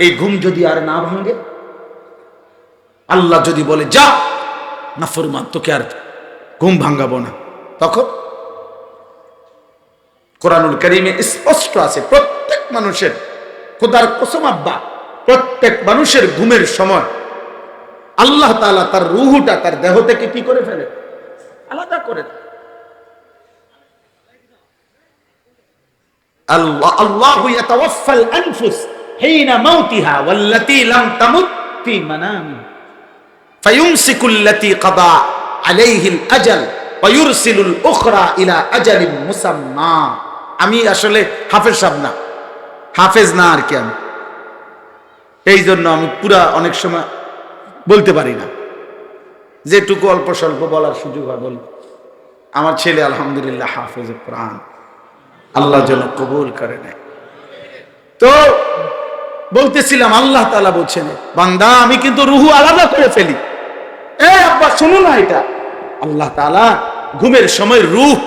এই ঘুম যদি আর না ভাঙে, আল্লাহ যদি বলে যা নাফরমান, তোকে আর ঘুম ভাঙাবো না, তখন কোরআনুল কারীমে স্পষ্ট আছে প্রত্যেক মানুষের, খোদার কসম আব্বা, প্রত্যেক মানুষের ঘুমের সময় আল্লাহ তাআলা তার রূহটা তার দেহ থেকে কি করে ফেলে? আলাদা করে। আল্লাহু ইয়াতাওয়াফাল আনফুস হিনা মাউতিহা ওয়াল্লাতী লাম তামুত ফি মানামিহা ফায়ুমসিকুল্লাতী কাদা আলাইহিল আজাল ওয়া ইউরসিলুল উখরা ইলা আজালিন মুসাম্মা। আমি আসলে হাফেজ সাহেব না, হাফেজ না আর কি, আমি এই জন্য আমি পুরা অনেক সময় বলতে পারি না, যেটুকু অল্প স্বল্প বলার সুযোগ হয় বলি। আমার ছেলে আলহামদুলিল্লাহ হাফেজ কোরআন, আল্লাহ যেন কবুল করে নেয়। তো বলতেছিলাম, আল্লাহ তাআলা বলছেন, বান্দা আমি কিন্তু রুহু আলাদা করে ফেলি। আব্বা শুনো না, এটা আল্লাহ তাআলা ঘুমের সময় রূহ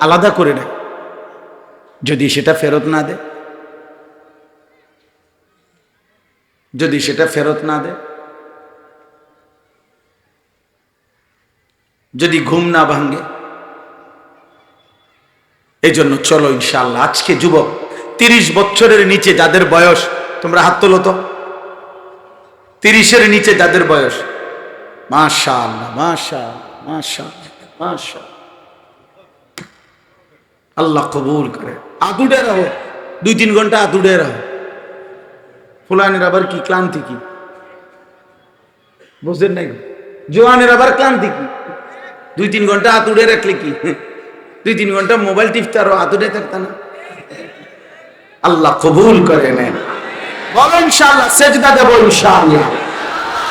আলাদা করে নেয়। যদি সেটা ফেরত না দেয়, যদি সেটা ফেরত না দেয়, যদি ঘুম না ভাঙে, এই জন্য চলো ইনশাআল্লাহ আজকে যুবক 30 বছরের নিচে যাদের বয়স, তোমরা হাত তোলো তো, 30-এর নিচে যাদের বয়স, মাশাআল্লাহ মাশাআল্লাহ মাশাআল্লাহ মাশাআল্লাহ, আল্লাহ কবুল করে। আদুড়ে রাখো, 2-3 ঘন্টা আদুড়ে রাখো। ফুলানের আবার কি ক্লান্তি, কি বুঝলেন নাই? জোয়ানের আবার ক্লান্তি কি? 2-3 ঘন্টা আদুড়ে রাখলে কি 2-3 ঘন্টা মোবাইল টিপতে আরো আদুড়ে থাকত না? আল্লাহ কবুল করে নেন। বলো ইনশাআল্লাহ সেজদা দেব, ইনশাআল্লাহ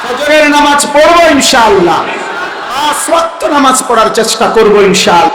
ফজরের নামাজ পড়বো, ইনশাআল্লাহ 5 ওয়াক্ত নামাজ পড়ার চেষ্টা করবো, ইনশাআল্লাহ।